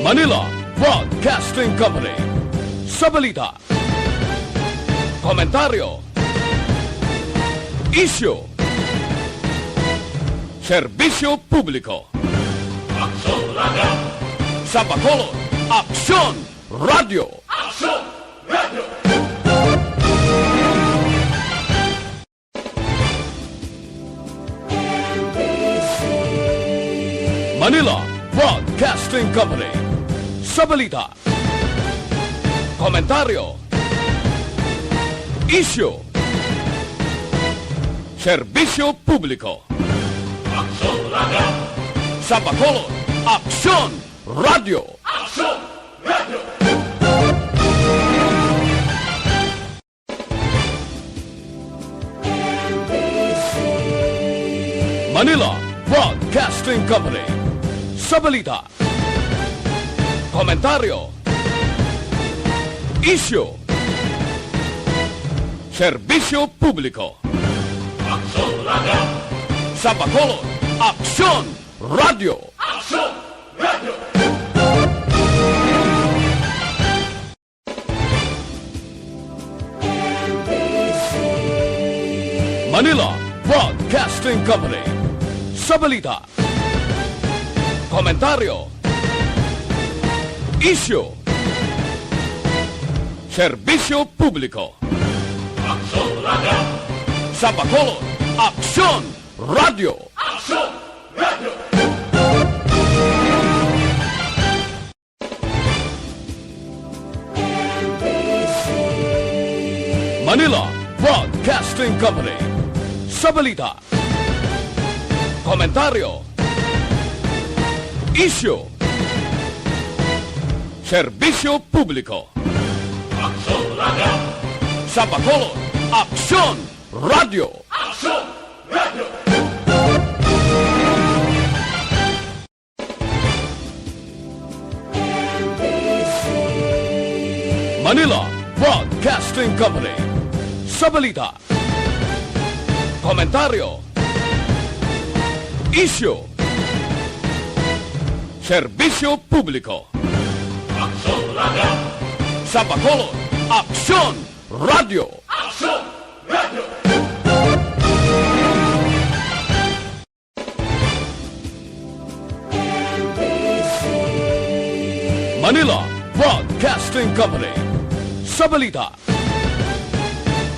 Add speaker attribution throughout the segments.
Speaker 1: Manila Broadcasting Company. Sa balita, komentaryo, isyu, serbisyo publiko. Aksyon Radio! Sa Bacolod, Aksyon Radio! Aksyon Radio! Manila Broadcasting Company. Sa balita, komentaryo, isyu, serbisyo publiko. Aksyon Radio! Sa Bacolod, Aksyon Radio! Aksyon Radio! Manila Broadcasting Company. Sa balita, komentaryo, isyu, serbisyo publiko. Aksyon Radio! Sa Bacolod, Aksyon Radio! Aksyon Radio! Manila Broadcasting Company. Sa balita, komentaryo, isyu, serbisyo publiko. Aksyon Radio! Sa Bacolod, Aksyon Radio! Aksyon Radio! Manila Broadcasting Company. Sa balita, komentaryo, isyu, serbisyo publiko. Aksyon Radio! Sa Bacolod, Aksyon Radio! Aksyon Radio! Manila Broadcasting Company. Sa balita, komentaryo, isyu, serbisyo publiko. Aksyon Radio! Sa Bacolod, Aksyon Radio! Aksyon Radio! Manila Broadcasting Company. Sa balita,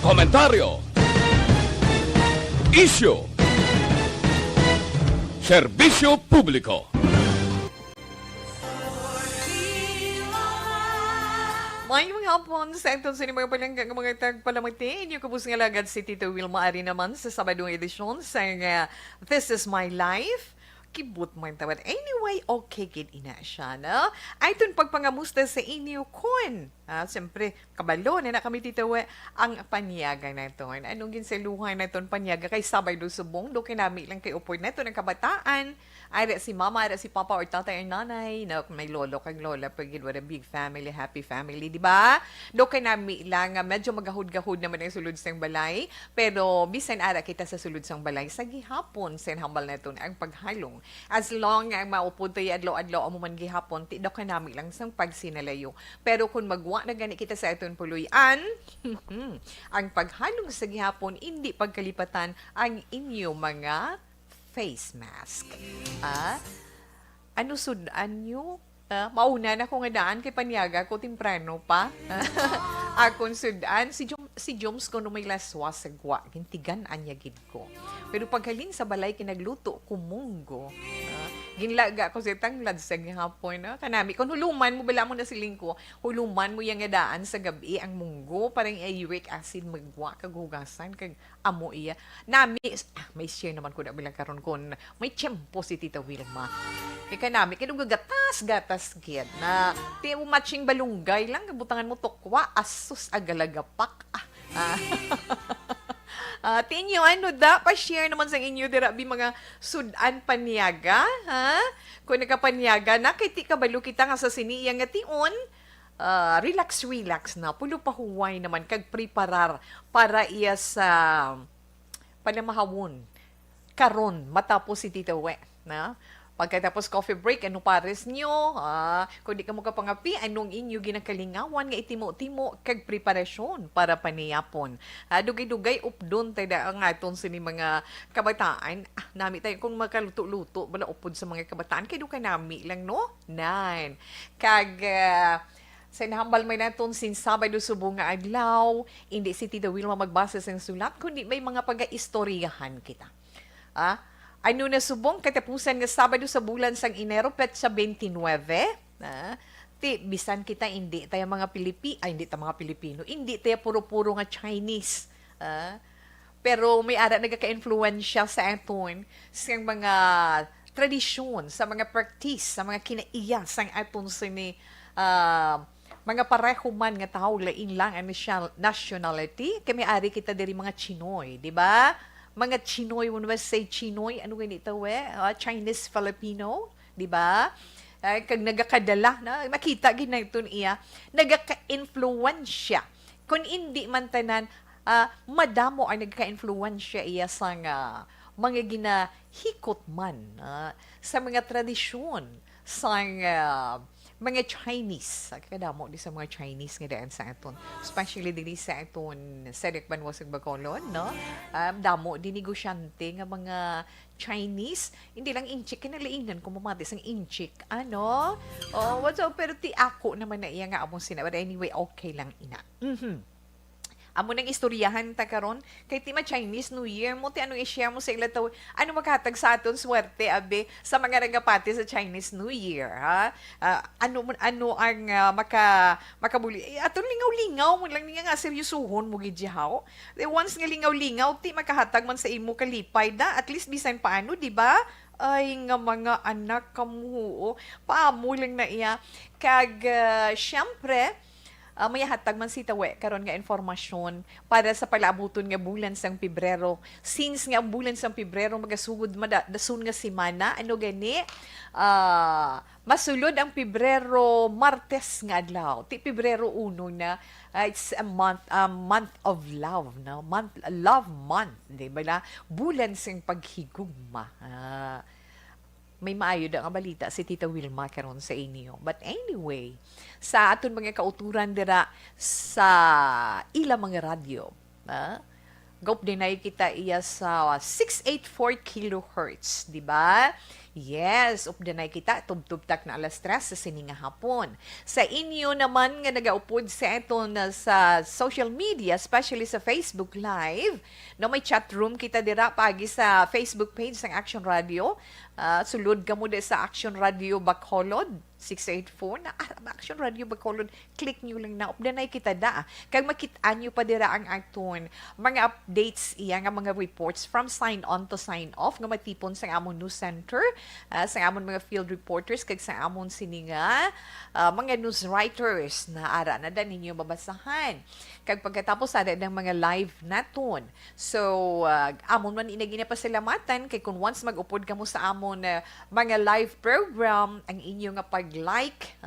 Speaker 1: komentaryo, isyu, serbisyo publiko.
Speaker 2: Mayong hapon sa itong sinimang palanggang mga tagpalamati. Inyo kabus nga lagad si Tito Wilma Ari naman sa Sabadong edisyon sa This Is My Life. Kibut mo yung tawad. Anyway, okay gid ina siya, no? Ay, itong pagpangamusta sa inyo kun. Siyempre, kabalo na kami Tito ang panyaga na ito. Anong ginsaluhan na itong panyaga kay Sabay do Subong? Do kinami lang kay upoy na ito ng kabataan. Ay, si mama, si papa, or tatay, or nanay. No, may lolo kang lola. Pagid, what a big family, happy family, di ba? Do kinami lang, medyo magahud-gahud naman ang sulod sa balay. Pero, bisan ara kita sa sulod sa balay, sa gihapon, sen hambal na ito ang paghalong. As long ang maupod tayo adlaw-adlaw mo man gihapon, ti daw kanami lang sang pagsinalayo. Pero kung magwa na gani kita sa iton puluyan, ang paghalong sa gihapon, hindi pagkalipatan ang inyo mga face mask. Ano sudan nyo? Mauna na ko nga daan kay panyaga ko timprano pa. Akong sudan, si Joms ko no may laswa sa gwa, gintigan anya gid ko. Pero paghalin sa balay kinagluto ko munggo. Ginlaga ko sa tanglad sa gihapon. Kanami, kung huluman mo, bala mo na siling ko, huluman mo yung daan sa gabi ang munggo, parang uric acid magwa, kagugasan, kag amo iya. Nami, may share naman ko na bilang karon kon may tiyempo si Tita Wilma. Kaya kanami, kinong gatas kid na ti mo matching balunggay lang, kabutangan mo tokwa, asus agalagapak. Tinyo, ano da? Pa-share naman sa inyo, dirabi mga sudan panyaga, ha? Kung nakapanyaga, nakiti kabalo kita nga sa siniyang nga tion, relax na. Pulo pa huway naman, kag preparar para iya sa panamahawon. Karon, matapos si Tita We, na? Pagkatapos coffee break, ano pares nyo? Kung di ka mo kapangapi, anong inyo ginakalingawan nga itimo-timo kag preparasyon para paniyapon. Dugay-dugay updon tayo ang aton sini mga kabataan. Nami tayo kung makaluto-luto, bala upod sa mga kabataan, kaya ka nami lang, no? Nine. Kag, sa nahambal may naton sin Sabado subong nga adlaw, hindi si Tita Wilma magbasa sa sulat, kundi may mga pag-istoryahan kita. Ano na subong katapusan nga Sabado sa bulan sang Enero petsa 29, bisan kita hindi tayo mga hindi tayo mga Pilipino, hindi tayo puro-puro nga Chinese. Pero may ara nagaka-influensya sa aton sa mga tradisyon, sa mga practice, sa mga kinaiya sang aton sini mga pareho man nga tao lain lang ang nationality, kay may ari kita diri mga Chinoy, di ba? Mga Chinoy, when we say Chinoy, ano ganito Chinese Filipino, di ba? Kag nagakadala na makita ginayton iya, nagaka-influensya. Kung hindi man tanan madamo ang nagaka-influensya iya sa mga ginahikot man sa mga tradisyon sa mga Chinese. Kadamo di sa mga Chinese nga daan sa aton. Especially dili sa aton Sedek Banwasig Bacolod, no? Damo di negosyante nga mga Chinese. Hindi lang inchik, kinalaingan kung mamatis ang inchik. Ano? What's up? Pero ti ako naman na iya nga among sina. But anyway, okay lang ina. Amo nang istoryahan ta karon kay ti Chinese New Year mo ti ano i-share mo sa ila taw ano maghatag sa aton swerte abe sa mga nagapati sa Chinese New Year ano ang makabuli aton lingaw-lingaw mo lang niya nga seryosohon mo gid haw once nga lingaw-lingaw ti makahatag man sa imo kalipay da at least bisan paano di ba ay nga mga anak kamuo paamo lang na iya kag syempre may hatag man si Tawe karon nga informasyon para sa palabuton nga bulan sang Pebrero. Since nga ang bulan sang Pebrero magasugod dasun nga semana, ano gani? Masulod ang Pebrero Martes nga adlaw. Ti Pebrero 1 na it's a month of love, no? Love month, di ba na? Bulan sang paghigugma. May maayo da nga balita si Tita Wilma karon sa inyo. But anyway, sa aton mga kauturan dira sa ila mga radyo, gop dinay kita iya sa 684 kilohertz, di ba? Yes, updanay kita, tubtubtak na alas 3 sa sininga hapon. Sa inyo naman nga nagaupod sa eto na sa social media, especially sa Facebook Live, no, may chat room kita dira pagi sa Facebook page ng Action Radio. Sulod ka mo sa Action Radio Bacolod 684 na Action Radio Bacolod, click nyo lang na updanay kita da. Kag makitaan nyo pa dira ang aton mga updates iya nga mga reports from sign on to sign off nga matipon sa amon news center, sa amon mga field reporters kag sa amon sininga mga news writers na ara na da ninyo babasahan. Kag pagkatapos ada ng mga live naton. So amon man inagina pasalamatan kay kung once mag-upod kamo sa amon mga live program, ang inyo nga pag-like,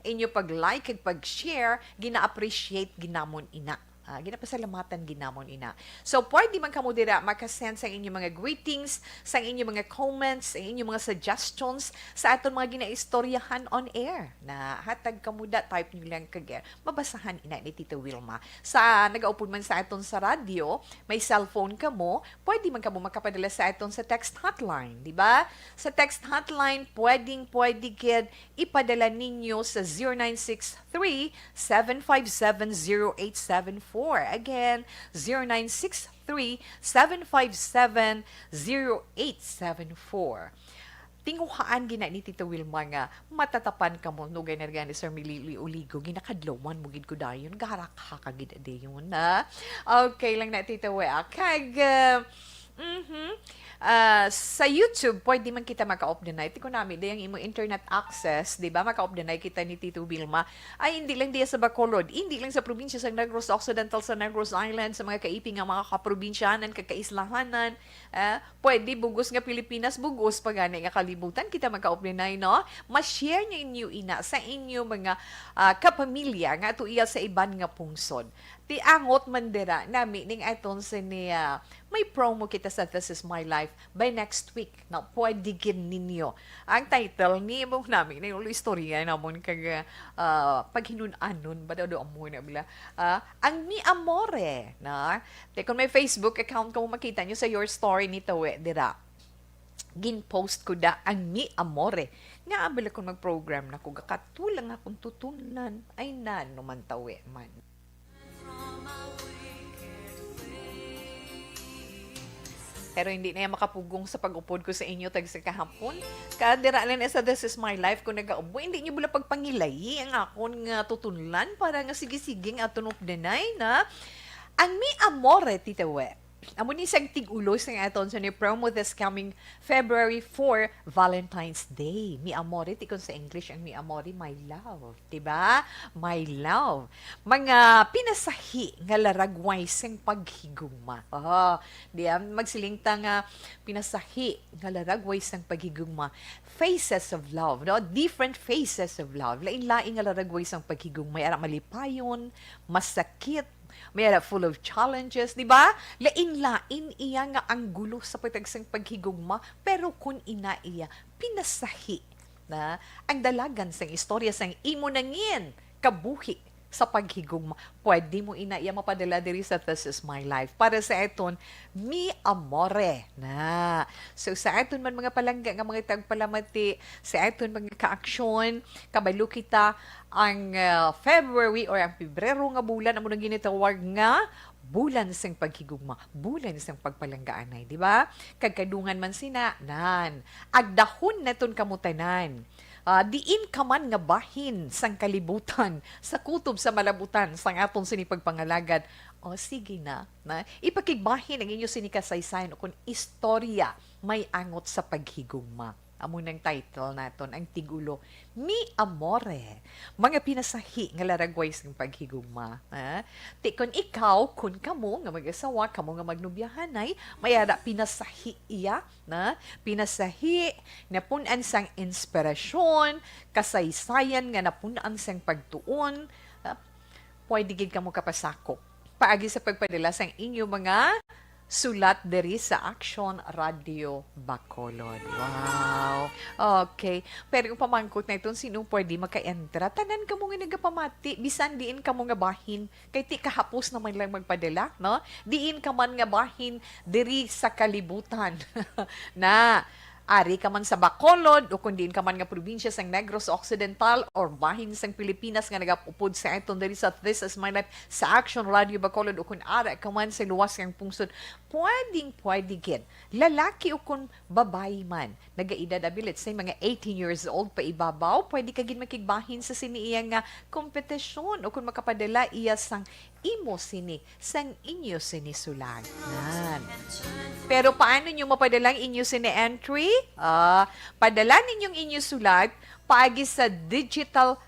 Speaker 2: inyo pag-like at pag-share, gina-appreciate ginamon ina. Ginapasalamatan ginamon ina. So, pwede man kamo dira makasend sa inyong mga greetings, sa inyong mga comments, sa inyong mga suggestions sa aton mga ginaistoryahan on air. Na hatag kamo da, type nyo lang kag mabasahan ina ni Tita Wilma. Sa nag-aupod man sa aton sa radio, may cellphone kamo, pwede man kamo makapadala sa aton sa text hotline, di ba? Sa text hotline, pwede gid ipadala ninyo sa 0963-757-0874. Again, 0963-757-0874. Tinguhaan gina ni Tita Wilma nga matatapan ka mo no ganyan ni Sir Milili Uligo ginakadlawan mo gid ko dayon garak ha kagid dayon na okay lang na Tita Wea kag sa YouTube, pwede man kita maka-off the night. Iko namin, dayang imo internet access, di ba? Maka-off the night kita ni Tito Wilma. Ay, hindi lang diya sa Bacolod, hindi lang sa probinsya sa Negros Occidental, sa Negros Island, sa mga kaiping nga mga kaprobinsyanan, kakaislahanan. Pwede, bugos nga Pilipinas, bugos pa gani nga kalibutan. Kita maka-off the night, no? Ma-share niyo inyo ina sa inyo mga kapamilya nga tuiya sa iban nga pungsod. Ti angot mandira nami ning aton niya may promo kita sa This Is My Life by next week na pwede gin ninyo. Ang title ni mo namin na yung istorya namon kag paghinunanon ba daw amo na bila ang Mi Amore na kung may Facebook account ka mo makita nyo sa your story ni Tawe dira gin-post ko da ang Mi Amore. Nga abala kung mag-program na ko gakatulang akong tutunan ay naman tawe man. Pero hindi na yan makapugong sa pag-upod ko sa inyo tag sa kahapon. Kadira lang sa This Is My Life ko nag-aubo. Hindi nyo bula pagpangilay ang akon nga tutulan para nga sige-sige nga tunok denay na ang Mi Amore, Tita We. Amo ni sang tig-ulo sa aton sa ni promo this coming February 4, Valentine's Day. Mi Amore, tikon sa English ang Mi Amore, my love. Diba? My love. Mga pinasahi nga laragway sang paghigugma. Diya, magsilingta nga pinasahi nga laragway sang paghigugma. Faces of love. No? Different faces of love. Lain-lain nga laragway sang paghigugma. May ara malipayon, masakit, may ara full of challenges, di ba? Lain-lain iya nga ang gulo sa patagsang paghigugma, pero kung ina iya, pinasahi na ang dalagan sang istorya sang imo nangin, kabuhi sa paghigugma. Pwede mo ina iya mapadala diri sa This Is My Life. Para sa eton, Mi Amore na. So sa eton man mga palangga nga mga tagpalamati, sa eton mga kaaksyon, kabalo kita ang February or ang Pebrero nga bulan amo nang ginitawag nga bulan sang paghigugma, bulan sang pagpalanggaanay, di ba? Kagkadungan man sina nan. Agdahon naton kamutanan. Diin ka man nga bahin sang kalibutan, sa kutob sa malabutan, sang aton sinipagpangalagad. O sige na, ipakigbahin ang inyo sinikasaysayan o kung istorya may angot sa paghigugma. Amo ng title naton ang tigulo, Mi Amore. Mga pinasahi nga laragway ng paghigugma. Ti kun ikaw, kun kamo nga mag-asawa, kamo nga magnubyahanay, mayara pinasahi iya, na pinasahi na punan sang inspirasyon, kasaysayan nga napunan sang pagtuon, pwede gid kamo kapasakop. Paagi sa pagpadala sang inyo mga sulat diri sa Action Radio Bacolod. Wow! Okay. Pero yung pamangkot na ito, sino pwede maka-entra? Tanan ka mo nga nagapamati. Bisan diin ka mo nga bahin. Kay ti kahapos naman lang magpadala, no? Diin ka man nga bahin diri sa kalibutan. Na ari ka man sa Bacolod o kung diin ka man nga probinsya sang Negros Occidental or bahin sang Pilipinas nga nagapupod sa eton diri sa This Is My Life sa Action Radio Bacolod o kung ara ka man sa luwas ng pungsod, pwede gid. Lalaki o kung babae man, nagaedad abilit say mga 18 years old pa ibabaw, pwede ka gid makigbahin sa siniya nga kompetisyon o kung makapadala iya sang imo sini sang inyo sinisulat. Pero paano nyo mapadala ang inyo sini entry? Padala ninyong inyo sulat paagi sa digital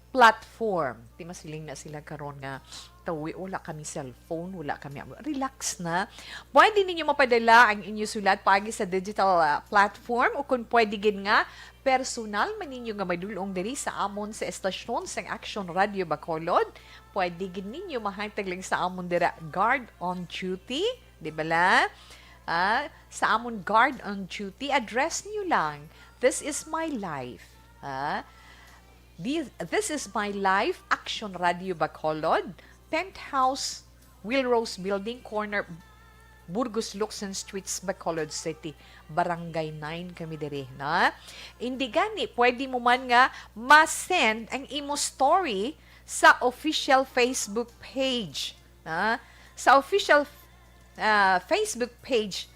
Speaker 2: platform. Di masiling na sila karon nga tawi, wala kami cellphone, wala kami, relax na. Pwede ninyo mapadala ang inyo sulat paagi sa digital platform o kung pwede gid nga personal man ninyo nga madulong diri sa amon sa estasyon sang Action Radio Bacolod. Pwede gid ninyo mahantag lang sa amon dira guard on duty, di ba la? Sa amon guard on duty, address niyo lang, This Is My Life. This Is My Life, Action Radio Bacolod, Penthouse, Wilrose Building, corner, Burgos Luxon Streets, Bacolod City. Barangay 9 kami diri, na? Hindi gani, pwede mo man nga ma-send ang imo story sa official Facebook page. Sa official Facebook page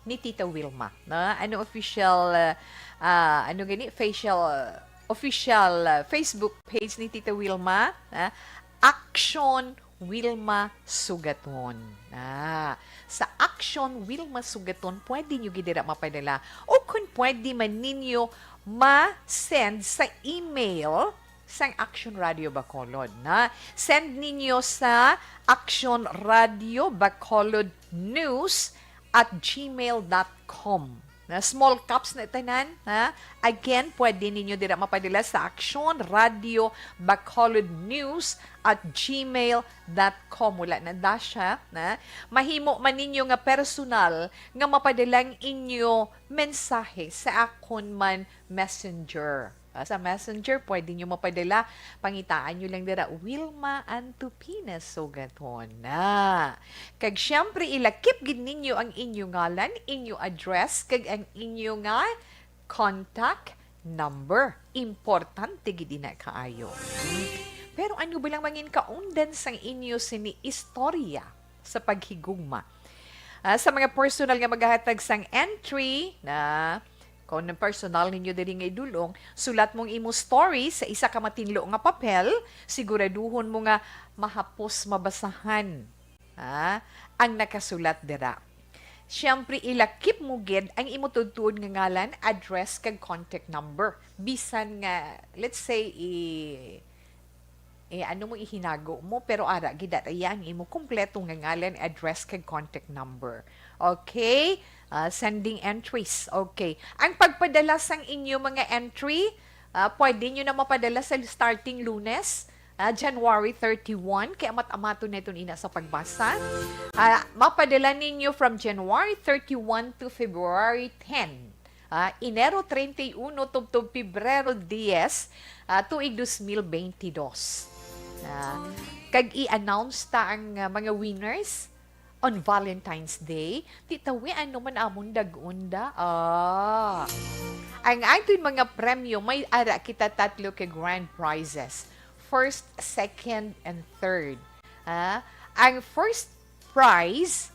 Speaker 2: ni Tita Wilma. Ano official official Facebook page ni Tita Wilma? Action Wilma Sugaton. Sa Action Wilma Sugaton, pwede nyo gidira mapadala. O kung pwede man ninyo ma-send sa email sang Action Radio Bacolod. Send ninyo sa Action Radio Bacolod News at gmail.com. na small cups na tanan, ha? Again, pwede ninyo dira mapadala sa Aksyon Radio Bacolod News at gmail.com. Wala na dasha, na mahimo man ninyo nga personal nga mapadalang inyo mensahe sa akon man Messenger. Sa Messenger, pwede nyo mapadala. Pangitaan nyo lang dira, Wilma Antupinas Sugaton na. Kag syempre, ilakip gid ninyo ang inyo ngalan, inyo address, kag ang inyo nga contact number. Importante gid na kaayo. Pero ano bilang mangin kaundan sang inyo sini istorya sa paghigugma? Sa mga personal nga maghahatag sang entry na kung ng personal ninyo diri nga idulong, sulat mong imo story sa isa ka matinlo nga papel, siguraduhon mo nga mahapos mabasahan ang nakasulat dira. Siyempre, ilakip mo gid ang imo tudtuon nga ngalan, address, kag contact number. Bisan nga, let's say, ano mo ihinago mo, pero ara, gidat ang imo kumpletong nga ngalan, address, kag contact number. Okay? Sending entries. Okay. Ang pagpadala sang inyo mga entry, pwede nyo na mapadala sa starting Lunes, January 31, kaya amat-amato na ito ina sa pagbasa. Mapadala ninyo from January 31 to February 10. Enero 31 to Pebrero 10, tuig 2022. Kag i-announce ta ang mga winners on Valentine's Day, titawi ano man amon dagunda. Ang ating mga premyo, may ara kita tatlo ka grand prizes. First, second, and third. Ang first prize,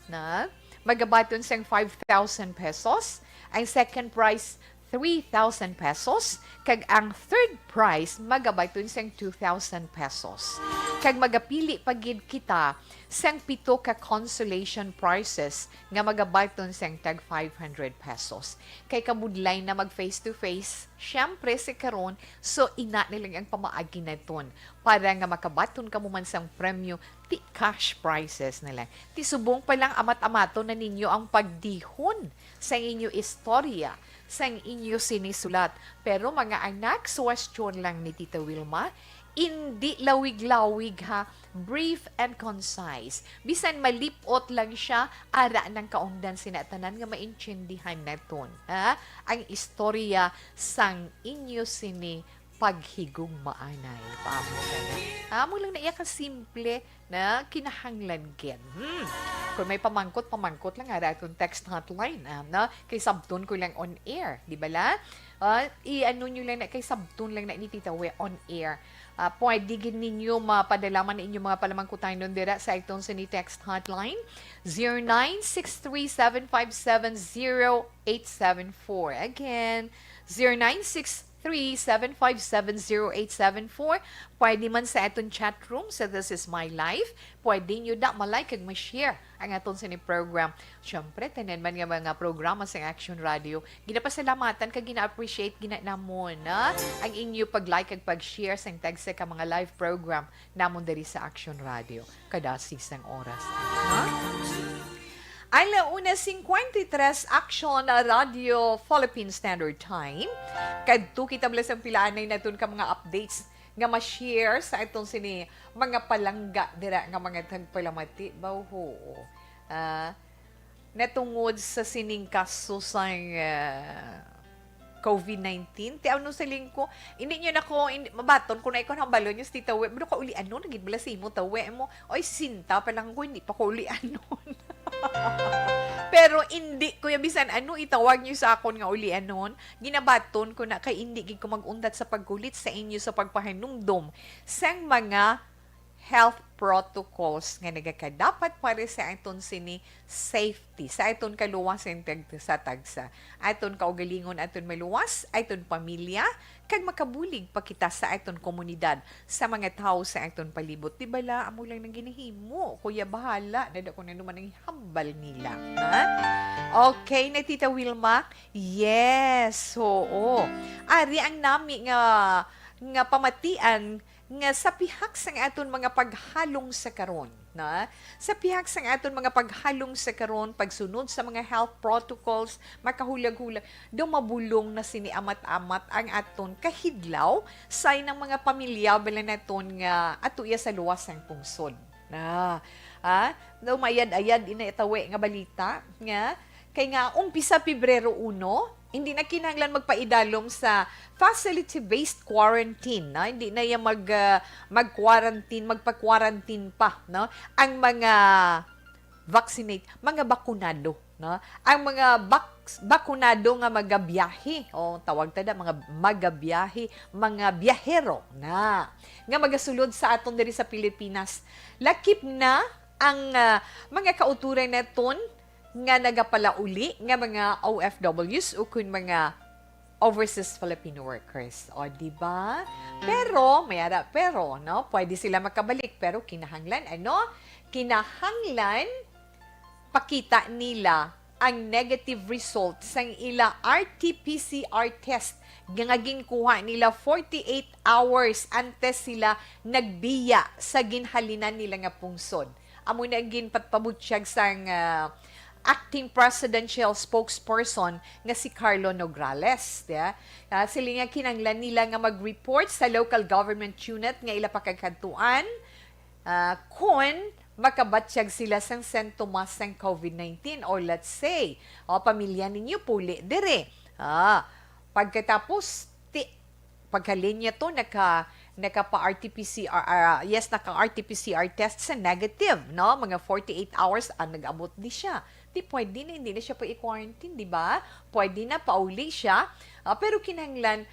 Speaker 2: magabaton siyang 5,000 pesos. Ang second prize, 3,000 pesos. Kag ang third prize, magabaton siyang 2,000 pesos. Kag magapili pagid kita sang pito ka consolation prizes nga magabaton sang tag 500 pesos. Kay kamudlay na mag face-to-face, syempre si karon, so ina nilang ang pamaagi na ton para nga makabaton ka mo man sang premyo, ti cash prizes nila. Ti subong pa lang amat-amato na ninyo ang pagdihon sa inyo istorya, sang inyo sinisulat. Pero mga anak, question lang ni Tita Wilma, hindi lawig-lawig ha, brief and concise. Bisan malipot lang siya, ara ng kaundan sinatanan nga maintindihan naton. Ang istorya sang inyo sini paghigugmaanay. Paamo ka na. Amo lang na iya ka simple na kinahanglan gen. Kung may pamangkot lang ara itong text hotline. Kay sabton ko lang on air. Di ba la? I-ano nyo lang na, kay sabton lang na ni Tita We on air. Pwede gin ninyo mapadalaman na inyong mga palamangkutan nun dira sa itong sa ni text hotline 0963-757-0874. Again, 0963-757-0874. Pwede man sa atong chat room sa This Is My Life. Pwede nyo da malike kag ma-share ang atong sa ni program. Siyempre, tanan man nga mga programa sa Action Radio. Ginapasalamatan kag gina-appreciate ginanamon ang inyo pag-like kag pag-share sa tag sa mga live program namon diri sa Action Radio. Kada sisang oras. Alauna 53 Action Radio Philippine Standard Time. Kadto kita blas ang pilaanay naton ka mga updates nga ma-share sa itong sini mga palangga dira nga mga tagpalamati baw ho. Natungod sa sining kaso sang COVID-19. Ti ano sa lingko, hindi nyo na ko, mabaton ko na ikon ang balon yung Tita We. Pero ka uli ano, naging bala si mo, tawe mo. Oy, sinta pa lang ko, hindi pa ko uli ano. Pero hindi, kuya bisan, ano itawag nyo sa akon nga uli anon, ginabaton ko na kay hindi gid ko magundat sa pagkulit sa inyo sa pagpahinumdom sang mga health protocols nga nagakadapat para sa aton sini safety, sa aton kaluwas sa tagsa. Aton kaugalingon aton maluwas, aton pamilya, kag makabulig pa kita sa aton komunidad, sa mga tao sa aton palibot. Di bala, amo lang nang ginahimo. Kuya bahala, nada ko na naman ang hambal nila. Okay, na Tita Wilma? Yes, oo. Ari ang nami nga pamatian nga sa pihak sang aton mga paghalong sa karon, na sa pihak sang aton mga paghalong sa karon, pagsunod sa mga health protocols, makahulag-hulag do mabulong na sini amat-amat ang aton kahidlaw sa ng mga pamilya bala naton nga atuya sa luwas sang pungsod. Na daw mayad-ayad ina itawi nga balita nga kay nga umpisa Pebrero 1, hindi na kinahanglan magpaidalom sa facility-based quarantine, na hindi na yung mag-quarantine, magpa-quarantine pa, no? Ang mga mga bakunado, no? Ang mga bakunado nga magabiyahe, o tawag tada mga magabiyahe, mga biyahero na nga magasulod sa aton diri sa Pilipinas. Lakip na ang mga kauturan naton nga nagapalauli nga mga OFWs o kun mga overseas Filipino workers. O, di ba? Pero, no? Pwede sila makabalik. Pero kinahanglan, Kinahanglan pakita nila ang negative result sang ila RT-PCR test nga ginkuha nila 48 hours antes sila nagbiya sa ginhalinan nila nga pungsod. Amo na ginpatpabutyag sang acting presidential spokesperson nga si Carlo Nograles. Sila nga kinanglan nila nga mag-report sa local government unit nga ila pakagkantuan kung makabatsyag sila sang sintomas ng COVID-19 or let's say, pamilya ninyo puli dire. Pagkatapos, pagkalinya to, naka-RT-PCR, naka-RT-PCR test sa negative, no? Mga 48 hours nag-abot di siya. Pwede na, hindi na siya pa i-quarantine, di ba? Pwede na, pauli siya. Pero kinahanglan,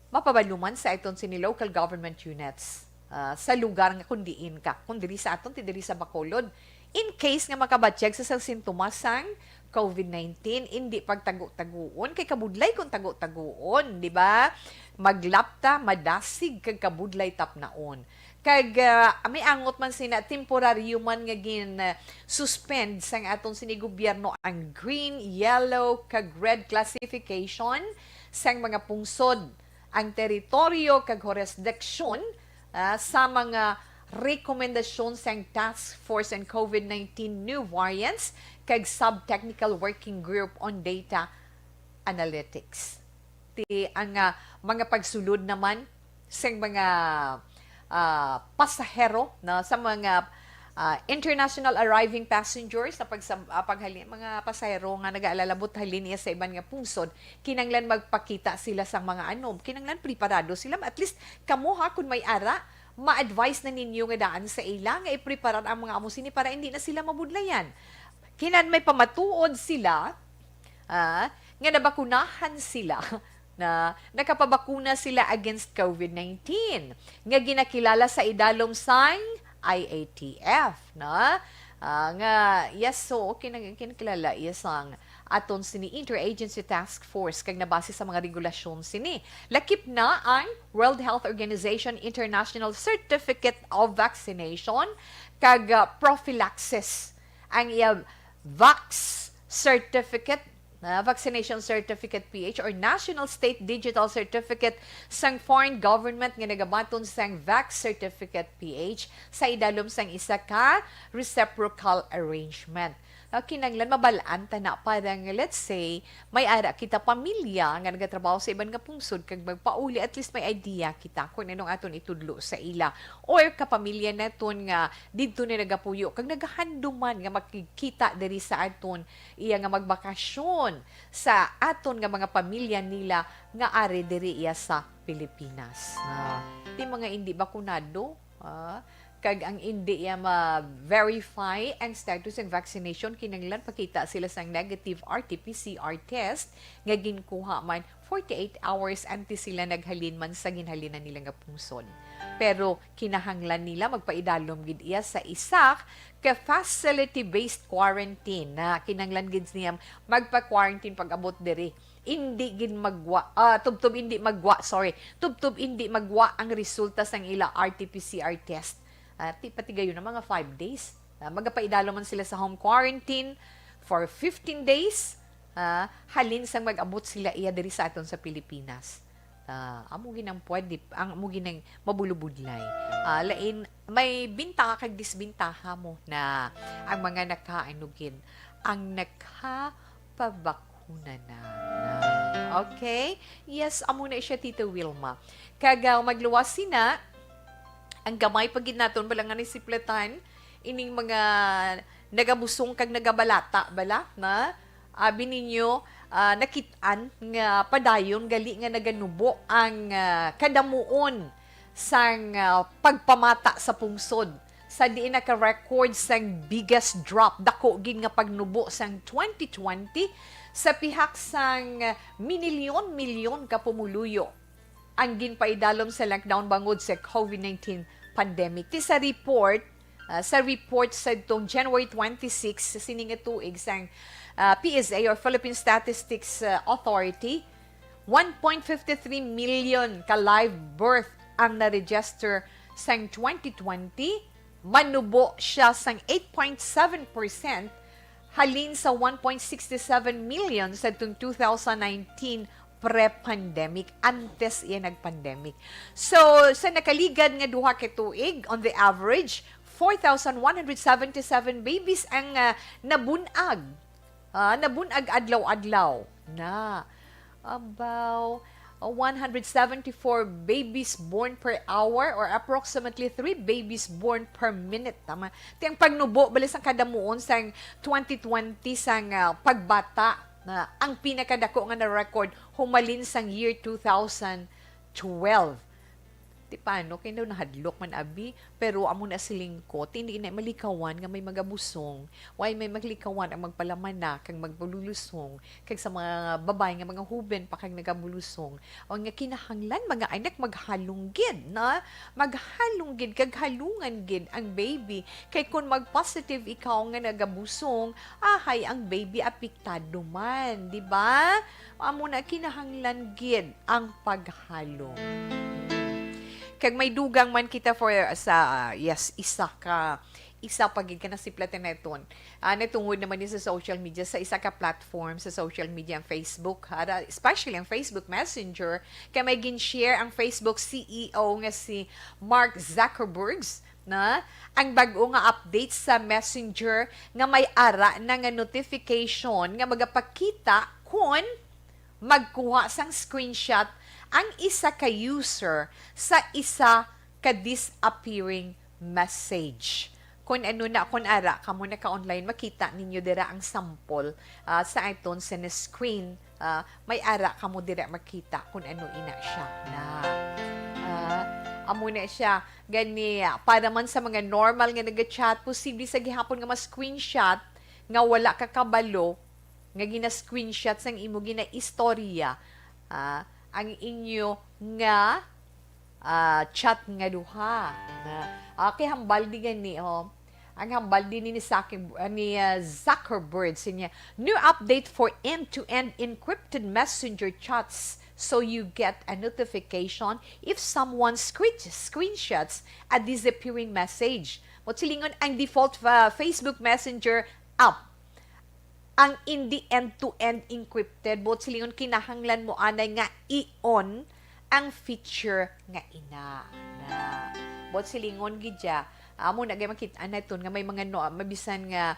Speaker 2: mapabaluman sa itong sini local government units sa lugar nga kundiin ka. Kung diri sa aton, diri sa Bacolod. In case nga makabatsyag sa sintomas sang COVID-19, hindi pagtago-taguon, kay kabudlay kung tago-taguon, di ba? Maglapta, madasig, kag kabudlay tapnaon. Kag may angot man sina temporaryo man nga suspend sang atong sini gobyerno ang green, yellow, kag red classification sang mga pungsod, ang teritoryo kag jurisdiction sa mga rekomendasyon sang Task Force on COVID-19 New Variants kag Sub-Technical Working Group on Data Analytics. Ang mga pagsulod naman sa mga pasahero na sa mga international arriving passengers na mga pasahero nga nag-aalalabot halin niya sa iban nga pungsod, kinanglan magpakita sila sa mga kinanglan preparado sila, at least kamuha kung may ara, ma-advise na ninyo nga daan sa ila nga i-preparar ang mga amo sini para hindi na sila mabudlayan. Kinan may pamatuod sila nga nabakunahan sila na nakapabakuna sila against COVID-19 nga ginakilala sa idalom sang IATF, na nga kinakilala ang aton sini Interagency Task Force kag nabase sa mga regulasyon sini. Lakip na ang World Health Organization International Certificate of Vaccination kag prophylaxis ang VAX Certificate, Vaccination Certificate PH or National State Digital Certificate sang foreign government nga nagabaton sang VAX Certificate PH sa idalom sang isa ka reciprocal arrangement. Kinanglan mabalaan ta na parang let's say may ara kita pamilya nga nagatrabaho sa iban nga pungsod kag magpauli, at least may idea kita kung anong aton itudlo sa ila, or kapamilya naton nga didto ni nagapuyo kag nagahanduman nga makikita diri sa aton iya nga magbakasyon sa aton nga mga pamilya nila nga ari diri iya sa Pilipinas. Di mga hindi bakunado, kag ang hindi ma-verify ang status ng vaccination, kinanglan pakita sila sang negative RT-PCR test nga ginkuha man 48 hours antes sila naghalin man sa ginhalinan nila nga pungsod. Pero kinahanglan nila magpaidalom gid iya sa isak ka facility-based quarantine na kinanglan gid niya magpa-quarantine pag abot diri. Tubtub hindi magwa ang resulta sang ila RT-PCR test. Patigayon na mga 5 days. Magapaidalo man sila sa home quarantine for 15 days. Halin sang mag-abot sila iya diri sa aton sa Pilipinas. amo ginang pwede, amo ginang mabulubudlay. Lain, may binta kag disbintaha mo na ang mga nakaanugin, ang nakapabakuna na. Okay? Yes, amo na siya, Tita Wilma. Kag magluwas sina, ang gamay pagid naton bala nga ni sipletan, ining mga nagabusong kag nagabalata bala na abi ninyo nakitaan nga padayon gali nga naganubo ang kadamuon sang pagpamata sa pungsod sa diin naka-record sang biggest drop dako gid nga pagnubo sang 2020 sa pihak sang milyon ka pumuluyo ang ginpaidalom sa lockdown bangod sa COVID-19 pandemic. Ti sa report sa itong January 26 sining tuig sang PSA or Philippine Statistics Authority, 1.53 million ka live birth ang na-register sang 2020, manubo siya sang 8.7% halin sa 1.67 million sa itong 2019 pre-pandemic, antes iya nag-pandemic. So, sa nakaligad nga duha ka tuig, on the average, 4,177 babies ang nabunag. Nabunag adlaw-adlaw na about 174 babies born per hour or approximately 3 babies born per minute. Tama. Tiyang pagnubo, balis ang kadamuon sang 2020 sang pagbata na ang pinakadako nga na record humalin sang year 2012. Di paano, kaya daw nahadlok man abi, pero amo na silingkot, hindi na malikawan nga may magabusong, why may maglikawan ang magpalaman na, kang magbulusong, kag sa mga babae nga mga huben pa kang nagabulusong, o nga kinahanglan mga anak maghalunggid, na maghalunggid, kag halungan gid ang baby, kay kung mag-positive ikaw nga nagabusong, ahay ang baby apektado man, di ba? Amo na kinahanglan gid ang paghalong. Kag may dugang man kita for sa isa pagid ka na si Platineton. Natungod naman din sa social media, sa isa ka platform sa social media ang Facebook, especially ang Facebook Messenger, kay may gin-share ang Facebook CEO nga si Mark Zuckerberg na ang bag-o nga update sa Messenger nga may ara na nga notification nga magapakita kung magkuha sang screenshot ang isa ka user sa isa ka disappearing message. Kung ano na, kung ara, kamo na ka-online, makita ninyo dira ang sample sa iTunes sa screen. May ara, kamo dira makita kung ano ina siya na. Amo na siya, gani, para man sa mga normal nga nag-chat, posible sa gihapon nga ma-screenshot, nga wala ka kabalo, nga gina-screenshot sang imo gina-istorya, ang inyo nga chat nga duha na kay hambal di gani ang hambal din ni Zuckerberg sinya new update for end-to-end encrypted messenger chats so you get a notification if someone screenshots a disappearing message. Mo silingon ang default Facebook Messenger app ang hindi end-to-end encrypted, bot silingon kinahanglan mo anay nga i-on ang feature nga ina. Na, bot silingon gidya, amo na gay makita na ito nga may mga mabisan nga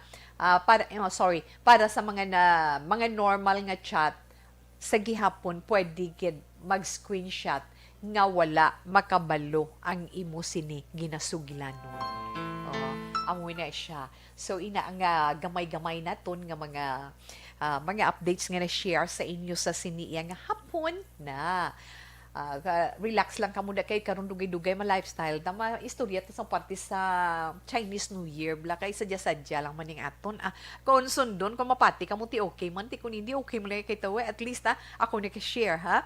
Speaker 2: para sa mga normal nga chat sa gihapon pwede gid mag-screenshot nga wala makabalo ang imo sini ginasuglanon. Amo na siya. So ina ang gamay-gamay naton nga mga updates nga na-share sa inyo sa siniya nga hapon na relax lang ka muna kay karon dugay-dugay ma lifestyle tama istorya ta sa parte sa Chinese New Year bla kay sadya-sadya lang maning aton kung sundon kung mapati ka mo ti okay man ti kun hindi okay mo lang kay tawe at least ako na ka-share ha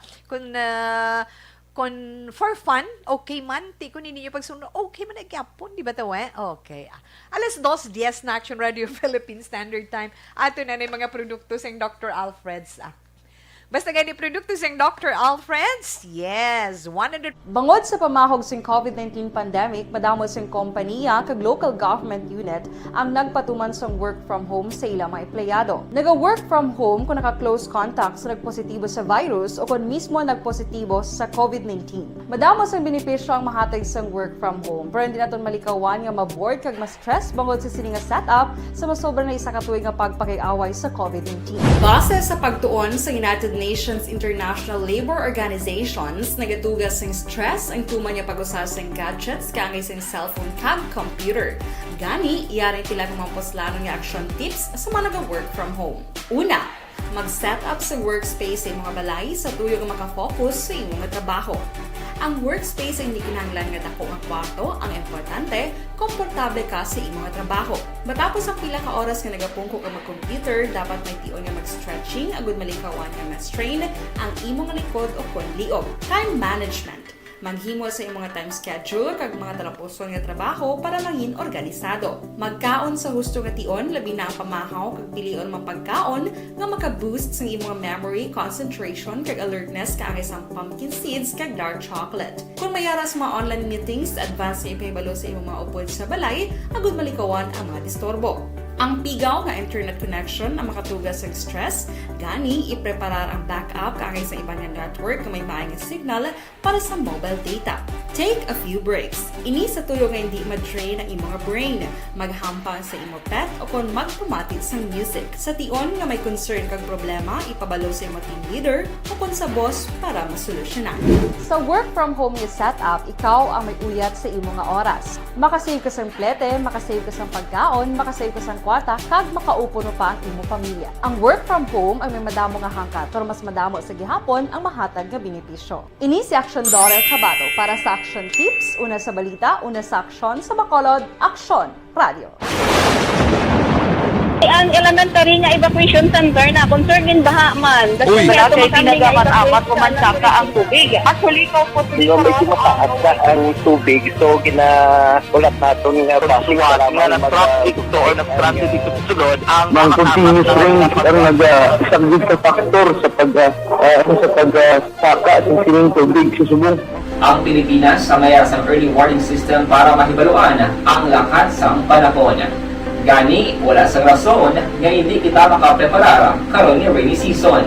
Speaker 2: kung for fun, okay man, ti kung hindi nyo pagsunod, okay man nagyapon, di ba ito Okay. Alas 2:10 na Action Radio Philippine Standard Time. Ato na mga produkto sa Dr. Alfred's. Basta gani produkto siyang Dr. Alfred's, yes, 100.
Speaker 3: Bangod sa pamahog sing COVID-19 pandemic, madamo sing kompanya kag local government unit ang nagpatuman sang work from home sa ilang mga empleyado. Naga-work from home kung naka-close contact sa nagpositibo sa virus o kung mismo nagpositibo sa COVID-19. Madamo sang benepisyo ang mahatag sang work from home, pero hindi naton malikawan nga ma-bored kag ma-stress bangod sa sini nga setup sa masobra na isa ka tuig nga pagpakiaway sa COVID-19. Base sa pagtuon sa United Nations International Labor Organizations, nagatugas ng stress ang tuman niya pag-usas ng gadgets kangay sa cellphone kag computer. Gani, iyarin tila ng mga poslano ng action tips sa mga nag-work from home. Una, mag-set up sa workspace sa imong balay sa tuyo nga makafocus sa imong trabaho. Ang workspace ay hindi kinahanglan nga dako nga kwarto, ang importante, komportable ka sa imong trabaho. Matapos ang pila ka oras nga nagapungko ka mag-computer, dapat may tion nga mag-stretching agud malikawan nga ma-strain ang imong likod o kon liog. Time management. Maghimo sa imong time schedule kag mga talapuson nga trabaho para maging organisado. Magkaon sa husto nga tion, labi na ang pamahaw kag pilion mang pagkaon nga maka-boost sa imong memory, concentration kag alertness kaagay sa pumpkin seeds kag dark chocolate. Kung mayara sa mga online meetings, advance sa ipahibalo sa imong mga upod sa balay, agud malikawan ang mga disturbo. Ang pigaw nga internet connection ang makatugas sa stress, gani ipreparar ang backup kaagay sa ibang nga network nga may maayong signal para sa mobile data. Take a few breaks. Ini sa tuyo nga hindi ma-drain ang imong brain, maghampang sa imong pet o kung magpumatit sa music. Sa tion nga may concern kag problema, ipabalo sa imong team leader o kung sa boss para masolusyonan. Sa work from home nga setup, ikaw ang may uyat sa imong nga oras. Makasave ka sa plete, makasave ka sa pagkaon, makasave ka sa kwarta, kag makaupo no pa ang imong pamilya. Ang work from home ay may madamo nga hangkat, pero mas madamo sa gihapon ang mahatag nga benepisyo. Ini si Action Dorel Cabato para sa Action Tips, una sa balita, una sa aksyon, sa Bacolod, Aksyon Radio.
Speaker 4: Ang elementary nga evacuation center na concern din baha man.
Speaker 1: Uy.
Speaker 4: Kasi tinagaman apat kumansaka ang tubig. Actually, ko po
Speaker 5: Di ba medyo mataas na ang tubig, so ulat natin nga
Speaker 6: Siwala nga ng traffic to or ng traffic dito sa sulod ang
Speaker 5: Mang continuous rain ang isang good sa factor sa pagsaka at sining tubig sa subong.
Speaker 7: Ang Pilipinas sa maya sa early warning system para mahibaluan ang lakat sa panahon. Gani, wala sa rason nga hindi kita makapreparara karon ni rainy season.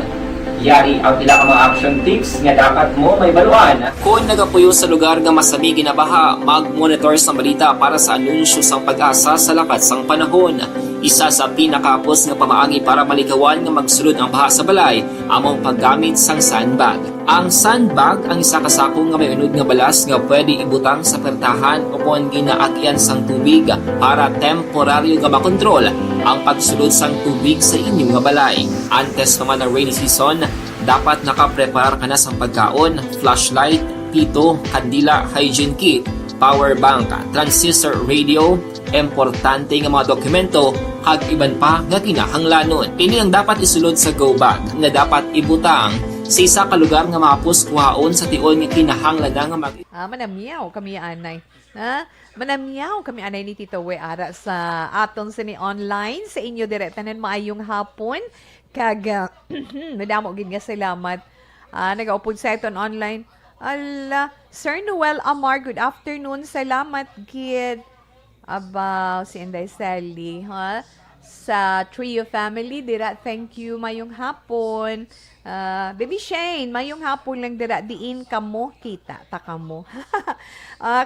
Speaker 7: Yari ang pila ka mga action tips nga dapat mo may baluan. Kung nagapuyo sa lugar nga masabi ginabaha, mag-monitor sa balita para sa anunsyo sang pag-asa sa lakat sang panahon. Isa sa pinakapos nga pamaagi para malikawan nga magsulod ang baha sa balay, among paggamit sang sandbag. Ang sandbag ang isa ka sako nga may unod nga balas nga pwede ibutang sa pertahan o kung ginaagyan sang tubig para temporaryo nga makontrol ang pagsulod sang tubig sa inyong nga balay. Antes naman ng rainy season, dapat nakaprepare ka na sa pagkaon, flashlight, pito, kandila, hygiene kit, power bank, transistor radio, importante nga mga dokumento, kag iban pa nga kinahanglanon. Ini ang dapat isulod sa go bag na dapat ibutang sa isa ka lugar nga mapos kuhaon sa tion nga kinahanglan nga
Speaker 2: Manamyaw kami anay. Manamyaw kami anay ni Tito We ara sa aton sini online sa inyo diretanan maayong hapon. Kag madamo gid nga salamat. Nagaupod sa aton online. Ala, Sir Noel Amar, good afternoon. Salamat gid. Aba, si Inday Sally, ha? Sa Trio Family, dira, thank you, mayong hapon. Baby Shane, mayong hapon lang dira, diin kamo, kita, takamo.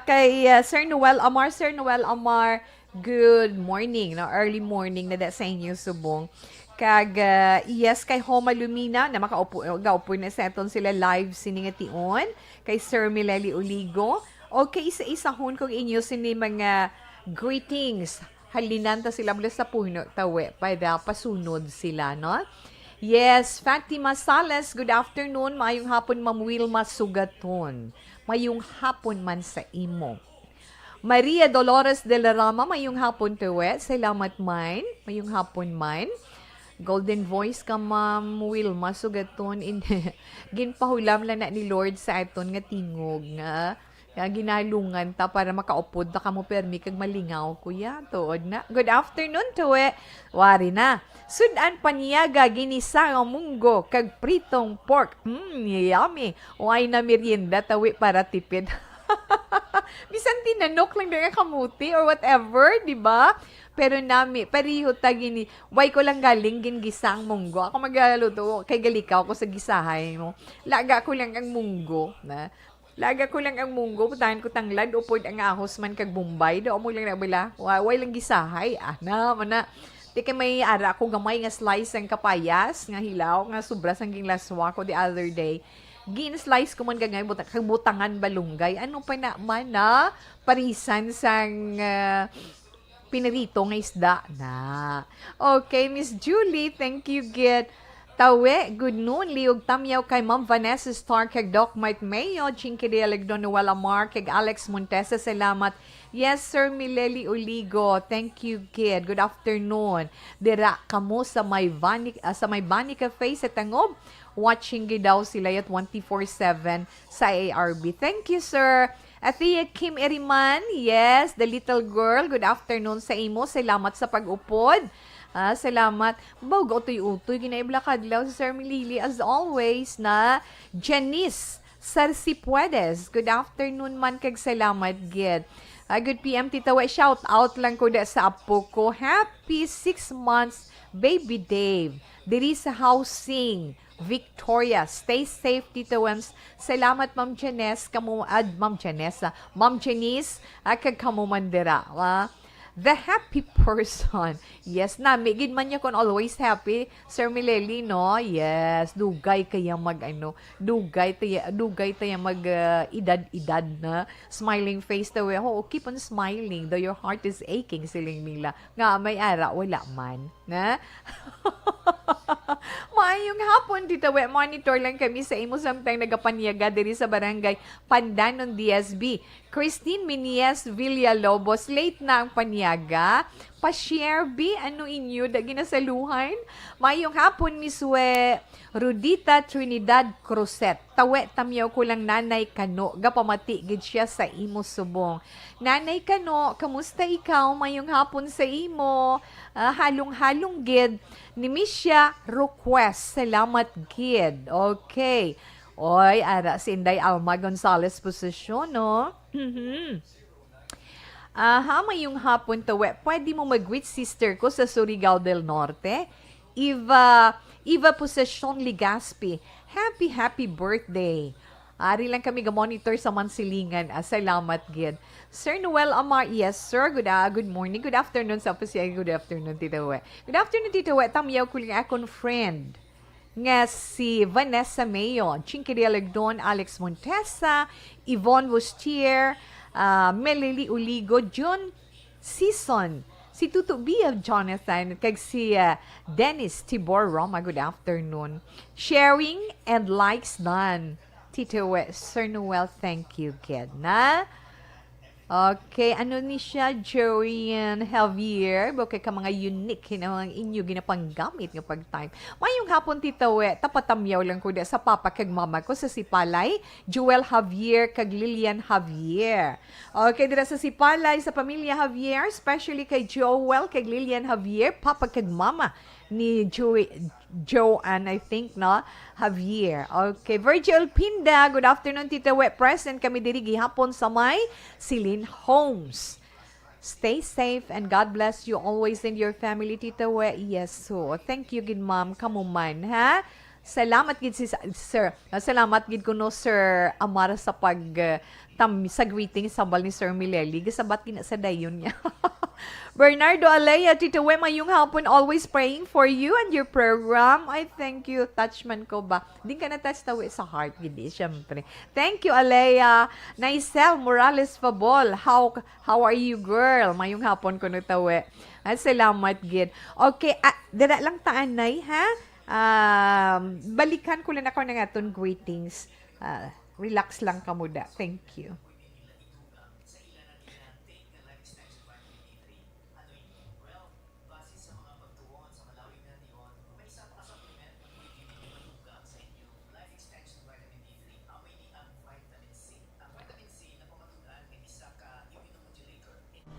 Speaker 2: Kay Sir Noel Amar, good morning, no? Early morning na da sa inyo subong. Kag, yes, kay Homa Lumina, na gaupo na sa aton sila live siningation, kay Sir Mileli Uligo, o kay isa-isahon kong inyo sini mga greetings. Halinanta sila mula sa puno, tawe, para pasunod sila, no? Yes, Fatima Sales, good afternoon. Mayong hapon, Ma'am Wilma Sugaton. Mayong hapon man sa imo. Maria Dolores de la Rama, mayong hapon, tawe. Salamat man. Mayong hapon man. Golden voice ka, Ma'am Wilma Sugaton. Ginpahulam lang na ni Lord sa aton nga tingog nga. Kaya ginalungan ta para makaupod ta kamo permi kag malingaw kuya tuod na. Good afternoon tuwe. Wari na. Sudan paniyaga ginisa nga munggo kag pritong pork. Yummy. Why na merienda tawi para tipid. Bisan tinanok lang nga kamuti or whatever, di ba? Pero nami, pariho ta gini. Why ko lang galing gingisang munggo. Ako magaluto kay galikaw ko sa gisahay mo. Laga ko lang ang munggo na. Laga ko lang ang munggo, putahan ko tanglad, upod ang ahos man kag Bombay, do mo lang na bala, way lang gisahay, mana. Di kay may ara ko gamay nga slice ang kapayas, nga hilaw, nga sobra sang laswa ko the other day. Gin-slice ko man gagay, butangan balunggay. Ano pa na man na, parisan sang pinarito nga isda na. Okay, Miss Julie, thank you, Git. Tawe, good noon, liog tamyaw kay Ma'am Vanessa Stark, kag Doc Mike Mayo, Chinky de Alegdon, Noel Amar, kag Alex Montesa, salamat. Yes, Sir Mileli Oligo, thank you, kid. Good afternoon. Dira kamo sa may Bani Cafe sa Tangob. Watching gidaw sila at 24/7 sa ARB. Thank you, sir. Athea Kim Eriman, yes, the little girl. Good afternoon sa imo. Salamat sa pag-upod. Salamat. Bago utoy-utoy. Ginaibla kadlaw si Sir Milili as always na Janice Sarsipuedes. Good afternoon man kag salamat, gid. Good PM, Tita We. Shout out lang ko da sa apo ko. Happy 6 months, baby Dave. Diri sa housing. Victoria. Stay safe, Tita Wems. Salamat, Ma'am Janice. Ma'am Janice, kag kamo mandira. The happy person. Yes, namigid man niya kon always happy. Sir Mileli, no? Yes, dugay kaya dugay taya mag edad na. Smiling face daw. Keep on smiling though your heart is aching, siling nila. Nga, may ara, wala man. Na? Maayong hapon, Tita We. Monitor lang kami sa imo samtang nagapanyaga diri sa barangay Pandanon, DSB. Christine Minies Villalobos, late na ang panyaga. Pa-share, B, ano inyo, da ginasaluhan? Maayong hapon, Miss We. Rudita Trinidad Cruzet. Tawe, tamyaw ko lang nanay kano. Gapamati, gid siya sa imo subong. Nanay kano, kamusta ikaw? Maayong hapon sa imo. Halong-halong gid. Ni Misha request. Salamat, gid. Okay. Oy, ara si Inday Alma Gonzalez posisyon, no? Mayong hapon tawe. Pwede mo mag-greet sister ko sa Surigao del Norte. Eva Posesyon Ligaspi. Happy birthday. Ari lang kami ga-monitor sa Mansilingan. Salamat, gid. Sir Noel Amar, yes, sir. Good morning. Good afternoon sa Pasay. Good afternoon, Tita We. Good afternoon, Tita We. Tamyaw ko lang akong friend nga si Vanessa Mayo, Chinky de Alegdon, Alex Montesa, Yvonne Bustier, Melili Uligo, John Season, si Tutu B. Jonathan, kag si Dennis Tibor Roma. Good afternoon. Sharing and likes done. Tito Sir Noel, thank you, kid. Na? Okay, ano ni siya, Joanne Javier, bakit ka mga unique ang inyo ginapanggamit nga pag-time. Mayong hapon, Tita We, tapatamyaw lang ko sa papa kag mama ko sa Sipalay, Joel Javier kag Lilian Javier. Okay, dira sa Sipalay, sa pamilya Javier, especially kay Joel kag Lilian Javier, papa kag mama ni Joanne, I think, no? Javier. Okay. Virgil Pinda, good afternoon, Tita We. Present kami diri gihapon sa may Celine Homes. Stay safe and God bless you always in your family, Tita We. Yes, so. Thank you, gid ma'am. Kamu man, ha? Salamat gid si Sir. Salamat gid kuno Sir Amara sa sa greeting sambal ni Sir Mileli. Gisabat gina sa dayon niya. Bernardo Alea, Tito We, mayong hapon, always praying for you and your program. I thank you. Touchman ko ba? Di ka na-touch tawi sa heart, gidi, syempre. Thank you, Alea. Naisel Morales Fabol, how are you, girl? Mayong hapon ko na tawi. Salamat, gid. Okay, dira lang taanay, ha? Balikan ko lang ako ng aton greetings. Relax lang ka muda. Thank you.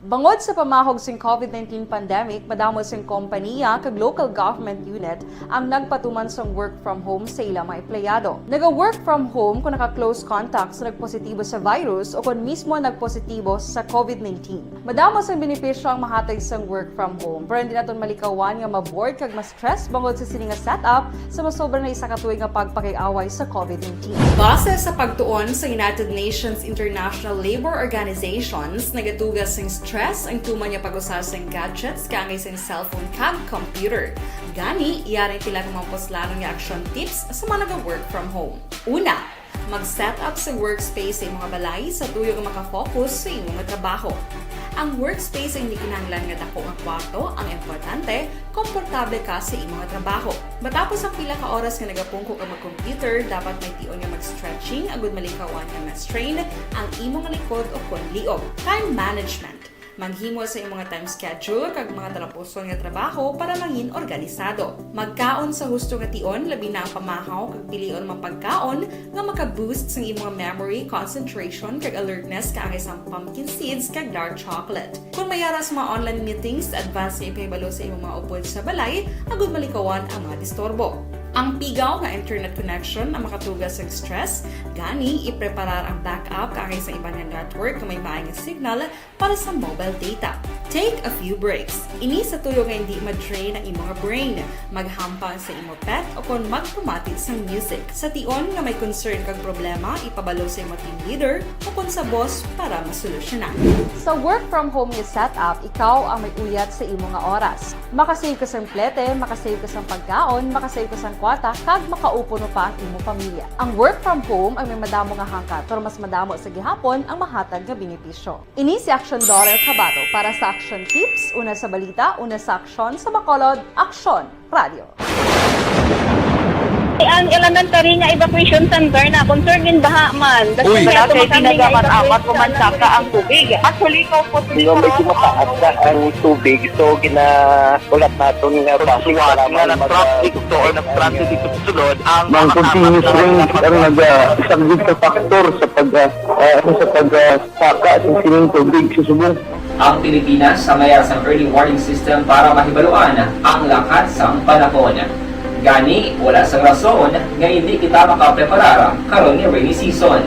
Speaker 3: Bangod sa pamahog sing COVID-19 pandemic, madamo sing kompanya kag local government unit ang nagpatuman sang work from home sa ilang mga empleyado. Naga-work from home kung naka-close contacts na nagpositibo sa virus o kung mismo nagpositibo sa COVID-19. Madamo sang benepisyo ang mahatag sang work from home, pero hindi naton malikawan nga ma-bored kag ma-stress bangod sa sini nga setup sa masobra na isa ka tuig nga pagpakiaway sa COVID-19. Base sa pagtuon sa United Nations International Labor Organizations, nagatugas sing stress ang tuman niya pag-usar sa gadgets kangay sa cellphone kag computer. Gani, iyari tila ng mga poslanong nga action tips sa mga nag-work from home. Una, mag-set up sa workspace sa mga balay sa tuyo nga makafocus sa imong nga trabaho. Ang workspace ay hindi kinahanglan nga dako nga kwarto, ang importante, komportable ka sa imong nga trabaho. Matapos ang pila ka oras nga nagapungko ka mag-computer, dapat may tion nga mag-stretching agud malikawan nga ma-strain ang imong likod o kon liog. Time management. Manghimo sa imong nga time schedule kag mga talapuson nga trabaho para mangin organisado. Magkaon sa husto nga tion labi na ang pamahaw kag pilion man pagkaon nga maka-boost sa imong memory, concentration kag alertness kaangay sa pumpkin seeds kag dark chocolate. Kung mayara sa mga online meetings, advance nga ipahibalo sa imong mga upod sa balay agud malikawan ang mga disturbo. Ang pigaw nga internet connection ang makatugas sa stress, gani ipreparar ang backup kaangay sa ibang nga network na may maayong signal para sa mobile data. Take a few breaks. Ini sa tuyo nga hindi ma-drain ang imong brain, maghampang sa imong pet o kung magpumati sa music. Sa tion nga may concern kag problema, ipabalo sa imong team leader o kung sa boss para masolusyonan. Sa work from home nga setup, ikaw ang may uyat sa imong nga oras. Makasave ka sang plete, makasave ka sang pagkaon, makasave ka sang kwata, kag makaupo no pa ang imong pamilya. Ang work from home ay may madamo nga hangkat, pero mas madamo sa gihapon ang mahatag nga benepisyo. Ini si Action Dorel Cabato para sa Action Tips, una sa balita, una sa aksyon sa Bacolod, Aksyon Radio.
Speaker 4: Ang elementary nga evacuation center na concern din baha man.
Speaker 1: Uy.
Speaker 4: Kaya tinagaman amat kumansaka ang tubig. Actually, ko po
Speaker 5: Di ba medyo mataas na ang tubig, so ginaulat natin nga
Speaker 6: Siwat nga ng traffic to or ng transit dito sa sulod ang
Speaker 5: ng continuous rain ang isang good factor sa pagsaka at sining tubig sa subong.
Speaker 7: Ang Pilipinas sa mayas ang early warning system para mahibaluan ang lakat sa panahon. Gani, wala sa rason nga hindi kita makapreparara karon ni rainy season.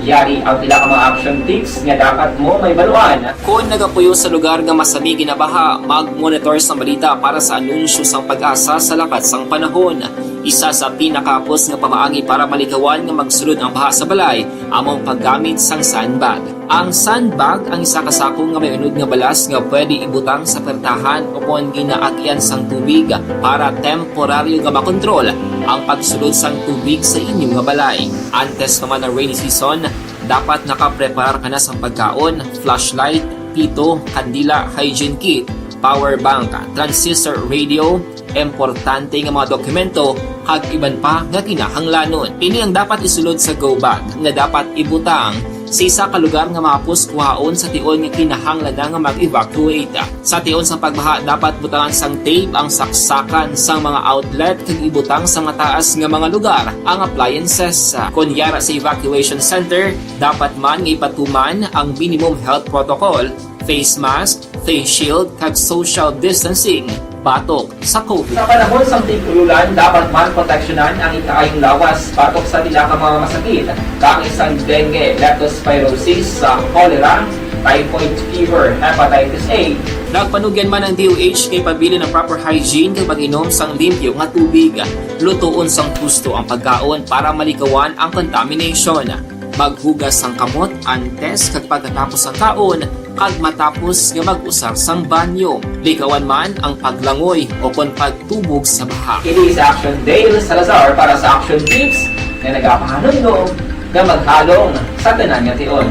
Speaker 7: Yari ang pila ka mga action tips nga dapat mo may baluan. Kung nagapuyo sa lugar nga masabi ginabaha, mag-monitor sa balita para sa anunsyo sang pag-asa sa lakat sang panahon. Isa sa pinakapos nga pamaagi para malikawan nga magsulod ang baha sa balay, among paggamit sang sandbag. Ang sandbag ang isa kasakong nga may unod nga balas nga pwede ibutang sa pertahan o kung ginaagyan sang tubig para temporaryo nga makontrol ang pagsulod sang tubig sa inyong nga balay. Antes naman ng rainy season, dapat nakapreparar ka na sa pagkaon, flashlight, pito, kandila, hygiene kit, power bank, transistor radio, importante nga mga dokumento kag iban pa nga kinahanglanon. Ini ang dapat isulod sa go bag nga dapat ibutang sa isa ka lugar nga mapus kuhaon sa tion nga kinahanglan nga mag-evacuate. Sa tion sa pagbaha dapat butangan sang tape ang saksakan sang mga outlet kag ibutang sa mataas nga mga lugar ang appliances. Kunyara sa evacuation center, dapat man nga ipatuman ang minimum health protocol, face mask, face shield kag social distancing. Batok sa COVID. Sa panahon sa tigululan, dapat man proteksyonan ang ikaayong lawas batok sa tila ka mga masakit, kang isang dengue, leptospirosis, cholera, typhoid fever, hepatitis A. Nagpanugyan man ang DOH kay pabili ng proper hygiene kay pag-inom sang limpyo nga tubig. Lutuon sang husto ang pagkaon para malikawan ang contamination. Maghugas sang kamot antes kag pagkatapos ang kaon kag matapos nga mag-usar sang banyo. Likawan man ang paglangoy o kon pagtubog sa baha. Kini sa Action Dale Salazar para sa Action Tips na nagapahanong nga maghalong sa tanan nga tion.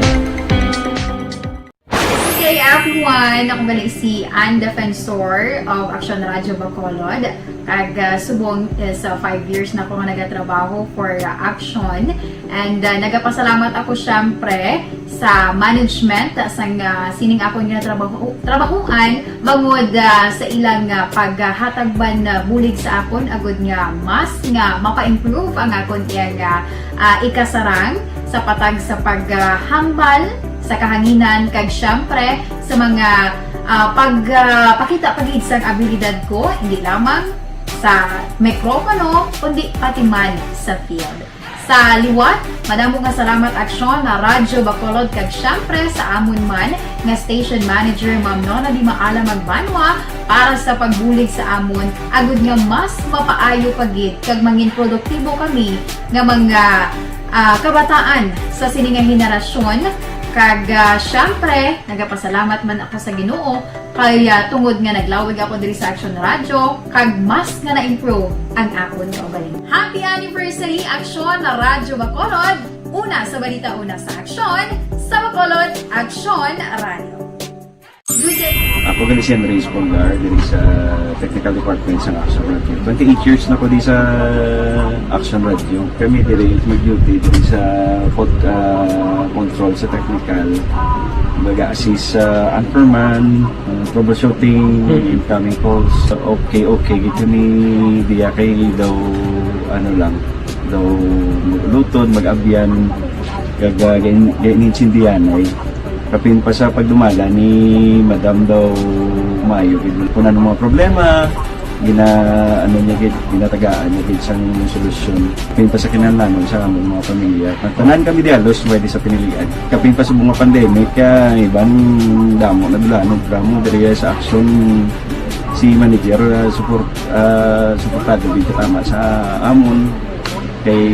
Speaker 8: Hey everyone! Ako balik si Ann Defensor of Action Radio Bacolod. Kag subong sa 5 years na ako nga nagatrabaho for Action. And nagapasalamat ako syempre sa management sang sining ako nga trabahuan bangod sa ilang paghatagban bulig sa akon agud nga mas nga mapa-improve ang akon nga ikasarang sa patag sa paghambal sa kahanginan kag syempre sa mga pakita pagid sa abilidad ko, hindi lamang sa mikropono, kundi pati man sa field. Sa liwat, madamo nga salamat aksyon na Radyo Bacolod kag syempre sa amon man nga station manager Ma'am Nona Di Maala Magbanwa para sa pagbulig sa amon agud nga mas mapaayo pagid kag mangin produktibo kami nga mga kabataan sa sininga henerasyon. Kag syempre, nagapasalamat man ako sa Ginoo kay tungod nga naglawig ako diri sa Action Radio kag mas nga na-improve ang akon kaugaling. Happy anniversary Action na Radyo Bacolod! Una sa balita, una sa Action, sa Bacolod, Action Radio. Good day!
Speaker 9: Ako gali si Andres Polgar diri sa Technical Department sa Action Radio. 28 years na ko di sa Action Radio. Kami diri mag-duty diri sa control sa technical. Mag-assist sa anchorman, troubleshooting, incoming calls. Okay, gito ni diya kay daw daw lutod, mag-abyan, ganinsindihan ay kapin pa sa pagdumala ni Madam daw Mayo kung ano mga problema ginatagaan niya isang solusyon kapin pa sa kinahanglan sa among mga pamilya tanan kami dialos pwede sa pinilian kapin pa sa bunga pandemic ibang damo na dulanon programo diri sa action si manager suportado dito tama sa amon kay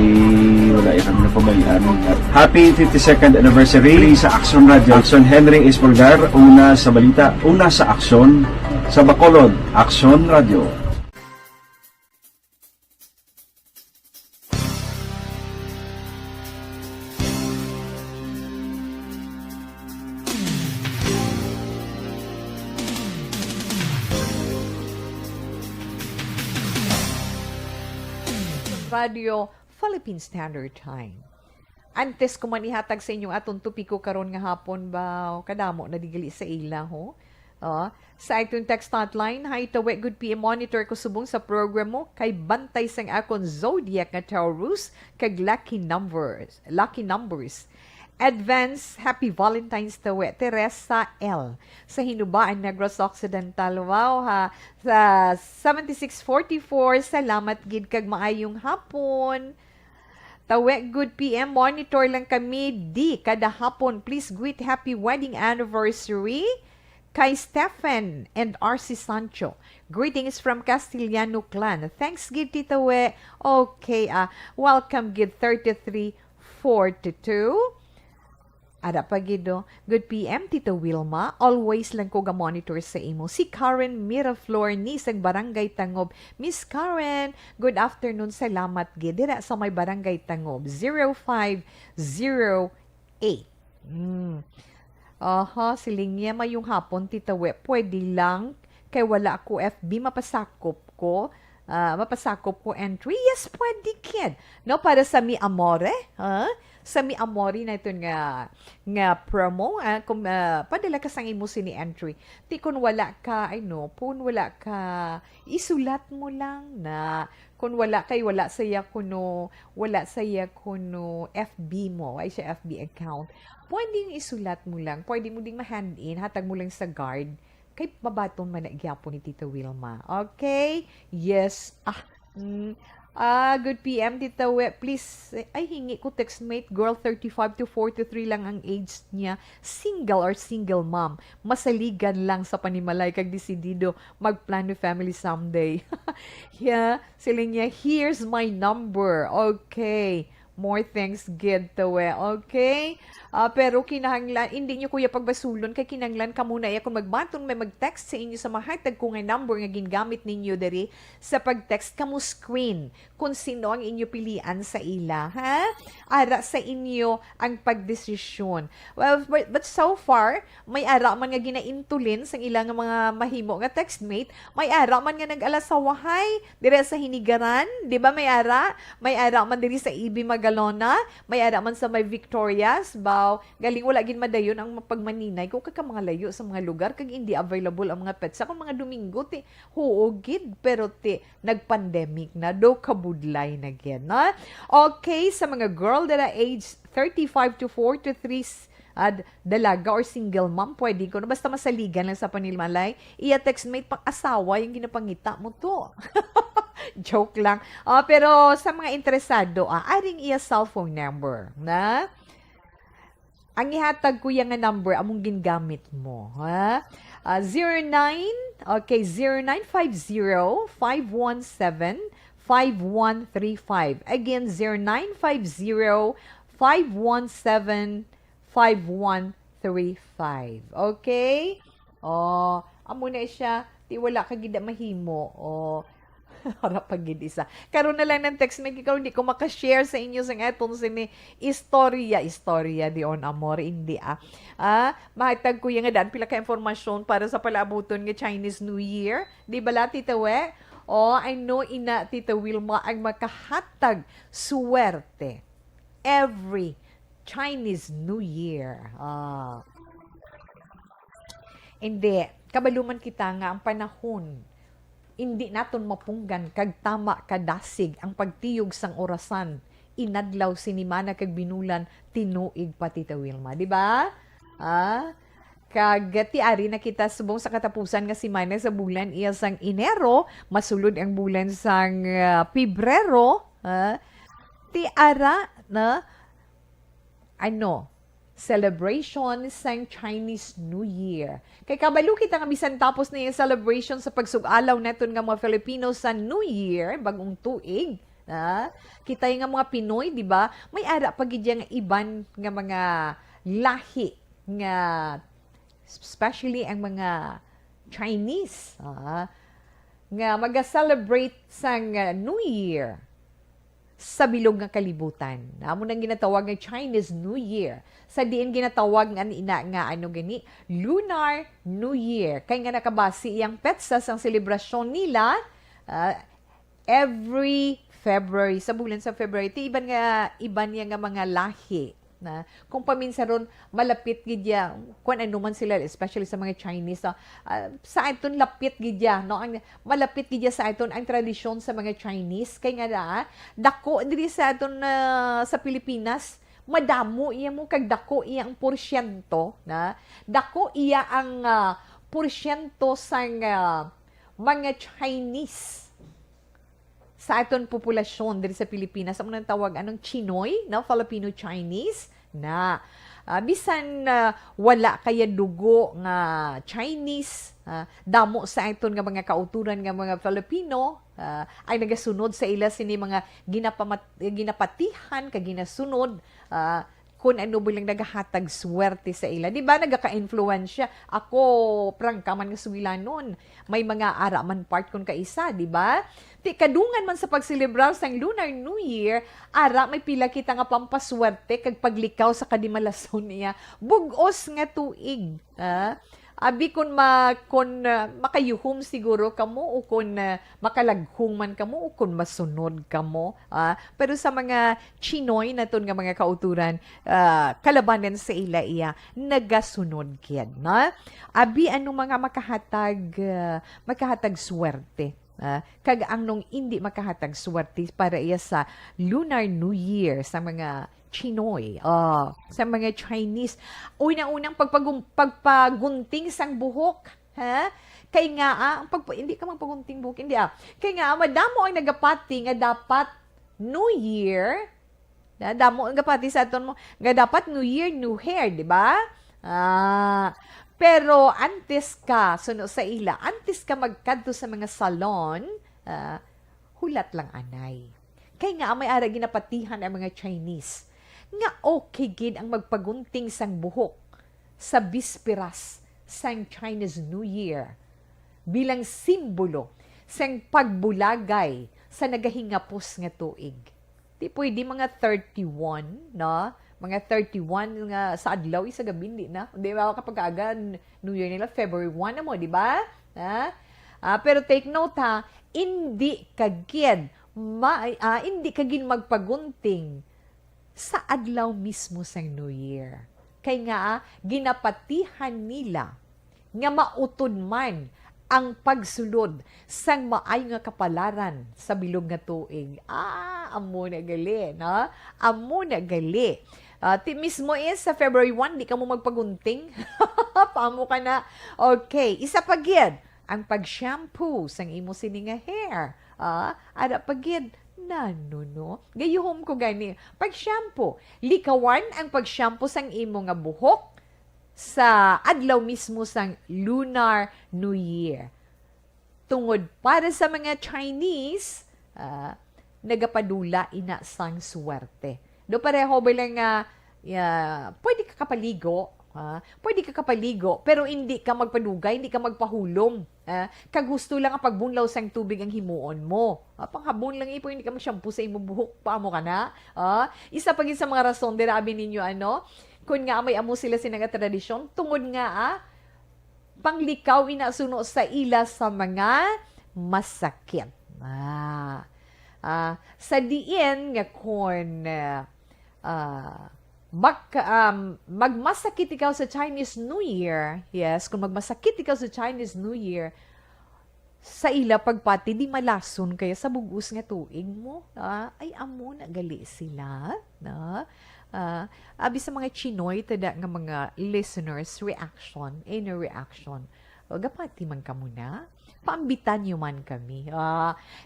Speaker 9: wala kami na pabayaan. Happy 52nd anniversary sa Action Radio. Action Henry Espolgar, una sa balita, una sa aksyon, sa Bacolod, Action Radio.
Speaker 2: Radio Philippine Standard Time. Antes ko manihatag sa inyong atong tupiko karon nga hapon ba kadamo na digali sa ila ho. Sa itong text hotline, hi tawe good PM monitor ko subong sa program mo kay bantay sang akon zodiac nga Taurus kag lucky numbers. Advance Happy Valentine's tawe Teresa L. Sa Hinubaan, Negros Occidental. Wow ha. Sa 7644, salamat gid kag maayong hapon. Tawe good PM monitor lang kami di kada hapon. Please greet happy wedding anniversary kay Stephen and RC Sancho. Greetings from Castillano Clan. Thanks gid Tita We. Okay, welcome gid 3342. Ada pagido. Good PM, Tita Wilma. Always lang ko ga-monitor sa imo. Si Karen Miraflor ni sa Barangay Tangob. Miss Karen, good afternoon. Salamat gid. Dira sa may Barangay Tangob. 0508. Siling niya mayong hapon, Tita We. Pwede lang. Kay wala ako FB. Mapasakop ko entry. Yes, pwede kid. No, para sa Mi Amore. Sa Mi Amore na ito nga promo. Padala ka sang imo sini entry. Ti kung wala ka, wala ka, isulat mo lang na kung wala saya kuno FB mo, ay siya FB account. Pwedeng isulat mo lang. Pwede mo ding ma-hand in, hatag mo lang sa guard. Kay mabaton man na igyapo ni Tita Wilma. Okay? Yes. Good PM, Tita We. Please, ay hingi ko textmate. Girl, 35 to 43 lang ang age niya. Single or single mom. Masaligan lang sa panimalay kag desidido magplano family someday. Yeah, sila niya, here's my number. Okay. More thanks, good to we. Okay? Pero kinahanglan, hindi nyo kuya pagbasulon, kay kinahanglan ka muna kung magbaton may mag-text sa inyo sa mahatag ko nga number nga gingamit ninyo dari sa pag-text kamo screen kung sino ang inyo pilian sa ila, ha? Ara sa inyo ang pagdesisyon. Well, but so far, may ara man nga ginaintulin sa ilang mga mahimo nga textmate, may ara man nga nag-ala sa wahay, dire sa Hinigaran, di ba may ara man diri sa Ibi Magalona, may ara man sa may Victorias, galing wala gin madayon ang pagmaninay ko kag mga layo sa mga lugar kag hindi available ang mga pets sa mga Domingo ti huogid pero ti nagpandemic na do kabudlay na gid na. Okay, sa mga girl that are age 35 to 43 dalaga or single mom, pwede ko. Basta masaligan lang sa panilmalay, iya textmate pang asawa yung ginapangita mo to. Joke lang. Pero sa mga interesado, aring iya cellphone number, na? Ang ihatag ko yung number, among gingamit mo, ha? 0950-517-5135. Again, 0950-517-5135. Okay? Amo na siya. Di wala ka gida mahimo. Harap pagid isa. Karon na lang ng text me ikaw hindi ko makashare sa inyo sa atong sini istorya di on amor hindi mahatag ko yung daan pila ka informasyon para sa palabuton nga Chinese New Year. Di bala Tita We? I know ina Tita Wilma ang makahatag suwerte every Chinese New Year. Hindi, kabaluman kita nga ang panahon hindi naton mapunggan kag tama kadasig ang pagtiyog sang orasan inadlaw sinimana kag binulan tinuig pa Tita Wilma, di ba? Kag ti ari na kita subong sa katapusan nga semana sa bulan iya sang Enero, masulod ang bulan sang Pebrero, ti ara na celebration sang Chinese New Year. Kay kabalo kita nga bisan tapos na yung celebration sa pagsugalaw naton nga mga Filipino sa New Year, bagong tuig. Kita yung nga mga Pinoy, di ba? May ara pagidya nga iban nga mga lahi nga especially ang mga Chinese nga maga-celebrate sang New Year sa bilog nga kalibutan. Amo nang ginatawag nga Chinese New Year. Sa diin ginatawag nga gani Lunar New Year. Kay nga nakabasi iyang petsa sang selebrasyon nila every February. Sa bulan sa February, iban niya nga mga lahi. Na kung paminsan ron malapit gidya kung ano man sila especially sa mga Chinese sa aton lapit gidya ang malapit gidya sa aton ang tradisyon sa mga Chinese kay nga dako diri sa aton sa Pilipinas madamo iya mo kag dako iya ang porsyento dako iya ang porsyento sang mga Chinese sa aton populasyon diri sa Pilipinas. Amo nang tawag anong Chinoy, Filipino Chinese na bisan wala kaya dugo nga Chinese, damo sa aton nga mga kauturan nga mga Filipino ay nagasunod sa ila sini mga ginapatihan kag ginasunod kung ano bilang nagahatag swerte sa ila. Di ba nagaka-influensya? Ako, prangka man nga sugilanon. May mga araman part kung kaisa, di ba? Ti kadungan man sa pagselebrar sang Lunar New Year, ara may pila kita nga pampaswerte kag paglikaw sa kadimalason niya. Bugos nga tuig. Abi kung makayuhom siguro kamo o kung makalaghong man kamo o kung masunod kamo. Pero sa mga Chinoy naton nga mga kauturan, kalabanan sa ila iya, nagasunod kyan. Abi ano mga makahatag swerte. Kag ang nung hindi makahatag swerte para iya sa Lunar New Year sa mga Chinoy, sa mga Chinese. Unang-unang pagpagunting sang buhok, kay nga, hindi ka magpagunting buhok, hindi kay nga, madamo ang nagapati nga dapat New Year, damo ang nagapati sa aton mo, nga dapat New Year, new hair, di ba? Pero antes ka, suno sa ila, antes ka magkadto sa mga salon, hulat lang anay. Kay nga, may ara ginapatihan ang mga Chinese nga okay gid ang magpagunting sang buhok sa bisperas sang Chinese New Year bilang simbolo sang pagbulagay sa nagahingapos nga tuig. Di pwede mga 31, no? Mga 31 nga sa adlaw sa gabi di na. Di ba kapag aga New Year nila February 1 na mo, di ba? Pero take note hindi kagid magpagunting sa adlaw mismo sang New Year. Kay nga, ginapatihan nila nga mautod man ang pagsulod sang maayo nga kapalaran sa bilog nga tuig. Amo na gali, no? Amo na gali. Ti mismo is sa February 1, di ka mo magpagunting. Paamo ka na. Okay, isa pa gid ang pag-shampoo sang imo sini nga hair. Ada pa gid no. Gayuhom ko gani. Pag-shampoo, likawan ang pag-shampoo sang imo nga buhok sa adlaw mismo sang Lunar New Year. Tungod para sa mga Chinese, nagapadula ina sang swerte. Do pareho ba lang pwede ka kapaligo, pwede ka kapaligo, pero hindi ka magpadugay, hindi ka magpahulom. Kag gusto lang ang pagbunlaw sang tubig ang himuon mo. Panghabon lang ipo, hindi ka mag-shampoo sa imo buhok, paamo ka na. Isa pa gid sa mga rason, dirabi ninyo kung nga may amo sila sinanga tradisyon, tungod nga panglikaw inasuno sa ila sa mga masakit. Sa diin nga kung magmasakit ikaw sa Chinese New Year, yes, kung magmasakit ikaw sa Chinese New Year, sa ila pagpati, di malason kaya sa bugos nga tuig mo. Ay, amo na gali sila. Abi sa mga Chinoy, tada nga mga listeners, inner reaction. Gapati man ka muna. Paambitan nyo man kami.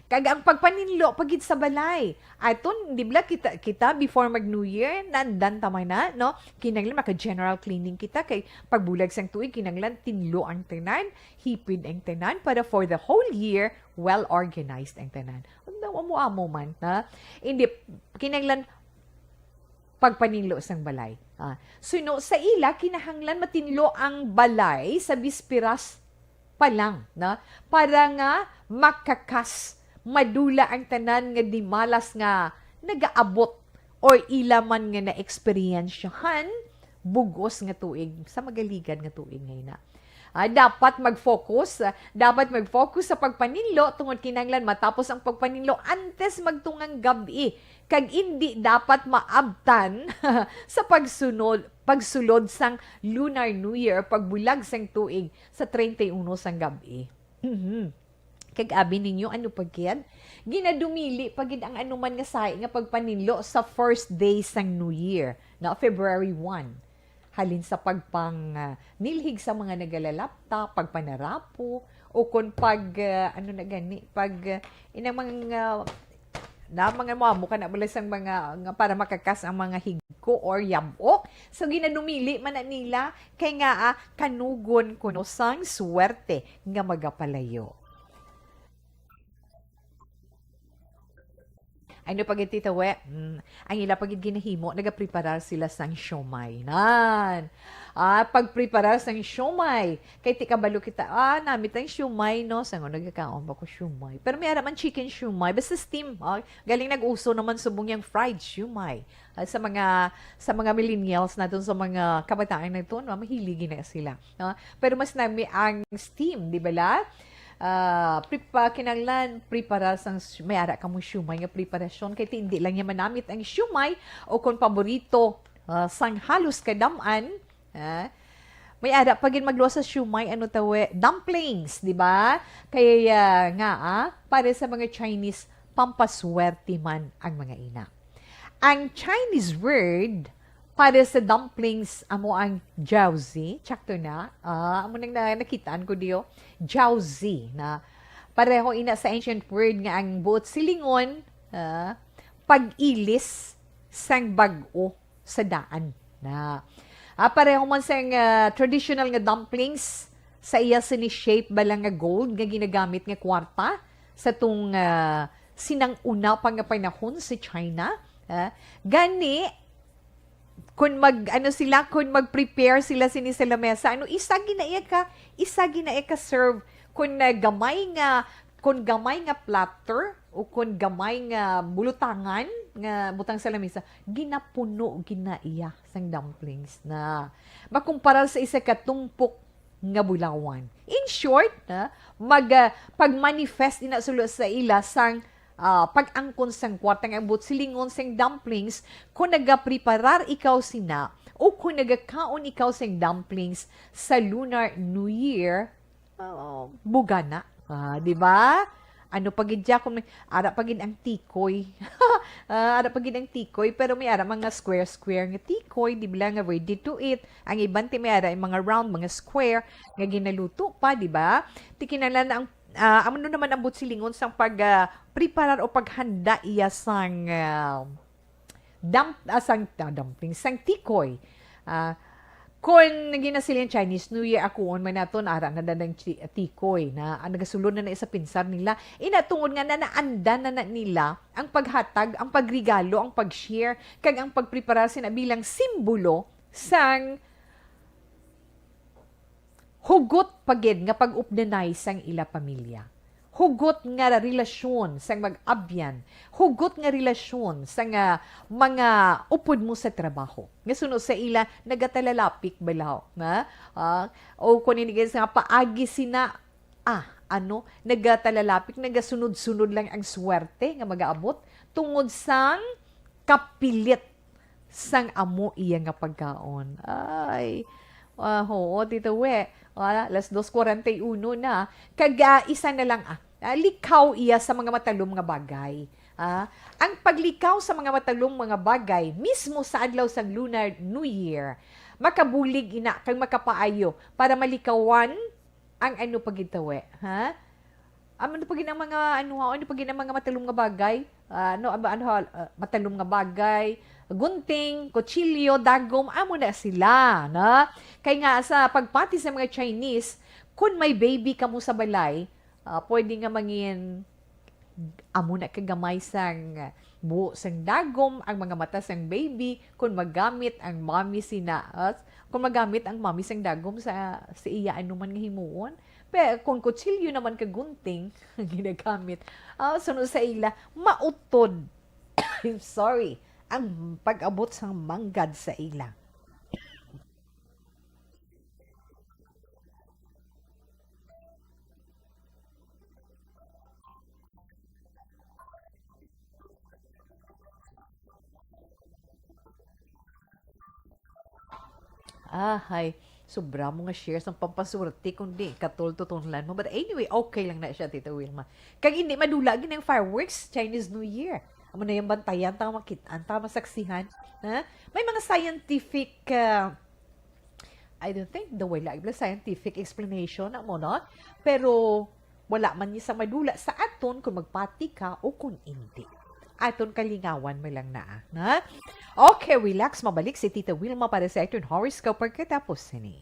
Speaker 2: Kag ang pagpaninlo, pagid sa balay. Aton, di ba kita before mag-New Year, nandan tamay na, no? Kinanglan, maka-general cleaning kita, kay pagbulag sang tuig, kinanglan, tinlo ang tanan, hipid ang tanan, para for the whole year, well-organized ang tanan. Huwag daw amo-amo man, na? Hindi, kinanglan, pagpaninlo sang balay. So, sa ila, kinahanglan matinlo ang balay sa bispiras pa lang, na? Para nga makakas, madula ang tanan nga di malas nga nagaabot or ilaman nga na-experiensyahan bugos nga tuig, sa magaligan nga tuig ngayon na. Dapat mag-focus sa pagpaninlo tungod kinanglan matapos ang pagpaninlo antes magtungang gabi. Kag hindi dapat maabtan sa pagsulod sang Lunar New Year, pagbulag sang tuig sa 31 sang gabi. Kag abi ninyo, ano pagyan? Ginadumili pagid ang anuman nga say nga pagpaninlo sa first day sang New Year, na February 1. Halin sa nilhig sa mga nagalalapta, pagpanarapo, o kung inang mga mukha na mula sang mga para makakas ang mga higko or yabok. So, ginadumili man na nila kay nga kanugon kuno sang swerte nga magapalayo. Ano pag Tita We? Ang ila pag ginahimo, nagapreparar sila sang siomay. Pagpreparar sang siomay. Kay ti kabalo kita, namit ang siomay, no? Sango, nagkakaon ba ko siomay? Pero may araman chicken siomay. Basta steam. Galing nag-uso naman subong yung fried siomay. Sa mga millennials natin, sa mga kabataan na ito, mahiligin na sila. Pero mas nami ang steam, di ba la? Kinanglan prepara sang may ara ka mo siumay nga preparasyon kay hindi lang niya manamit ang siumay o kung paborito sang halos kadaman may ara pagin magluwa sa siumay dumplings, di ba? Kaya para sa mga Chinese pampaswerte man ang mga ina. Ang Chinese word para sa dumplings amo ang jiaozi, tsakto na. Amo nang nakitaan ko diyo, jiaozi na pareho ina sa ancient word nga ang buot silingon, pag-ilis sang bag-o sa daan na. Pareho man sang traditional nga dumplings sa iya sini shape balang nga gold nga ginagamit nga kwarta sa tung sinang una pa nga panahon sa China. Gani kung mag-prepare sila sini sa lamesa, isa ginaya ka serve kung gamay nga platter o kung gamay nga bulutangan nga butang sa lamesa, ginapuno ginaiya sang dumplings na makumparal sa isa ka tumpok nga bulawan. In short, pag-manifest ina sulo sa ila sang pag-angkon sang kwarta nga but silingon sang dumplings kung nagapreparar ikaw sina o kung nagakaon ikaw sang dumplings sa Lunar New Year, bugana. Di ba? Ano pagid kung ara pagid ang tikoy. Ara pa ginang tikoy, pero may ara mga square-square nga tikoy, di ba nga ready to eat. Ang iban ti may ara yung mga round, mga square, nga ginaluto pa, di ba? Ti kinala na ang ano naman ang butsilingon sang pag-preparar o paghanda iya sang dumpling, sang tikoy. Kung naging na sila yung Chinese New Year, ako man naton ara na dadang tikoy na nagasulod na isa pinsar nila. Inatungod nga na naanda na nila ang paghatag, ang pagregalo, ang pag-share, kag ang pagpreparar sina bilang simbolo sang hugot pagid nga pag-updanay sang ila pamilya. Hugot nga relasyon sang mag-abyan. Hugot nga relasyon sang mga upod mo sa trabaho. Nga sunod sa ila, nagatalalapik balaw. O kung guys nga paagi sina, nagatalalapik, nagasunod-sunod lang ang swerte nga mag-aabot tungod sang kapilit sang amo iya nga pagkaon. Ay, Tito We. Alas 2:41 na. Isa na lang likaw iya sa mga matalom nga bagay. Ang paglikaw sa mga matalom mga bagay, mismo sa adlaw sang Lunar New Year, makabulig ina kang makapaayo para malikawan ang pagitawe. Ano pagin ang mga pagin ang mga matalom nga bagay? Matalom nga bagay, gunting, kutsilyo, dagom, amo na sila, na? Kaya nga sa pagpati sa mga Chinese, kung may baby ka mo sa balay, pwede nga mangin amo na kagamay sang buo sang dagom, ang mga mata sang baby, kung magamit ang mommy kung magamit ang mommy sang dagom sa iya anuman nga himuon. Pero kung kutsilyo naman ka gunting, ginagamit, sunod sa ila, mautod. I'm sorry. Ang pag-abot sang manggad sa ila. Hay. Sobra mo nga shares ang pampasurti kundi katultutunlan mo. But anyway, okay lang na siya, Tita Wilma. Kag hindi madula gin ang fireworks, Chinese New Year. Amo na yung bantayan, tama makitaan, tama masaksihan. May mga scientific, I don't think, wala scientific explanation mo, no? Pero wala man niya sa madula sa aton kung magpati ka o kung hindi. Aton kalingawan mo lang na. Okay, relax. Mabalik si Tita Wilma para sa aton horoscope pagkatapos ni.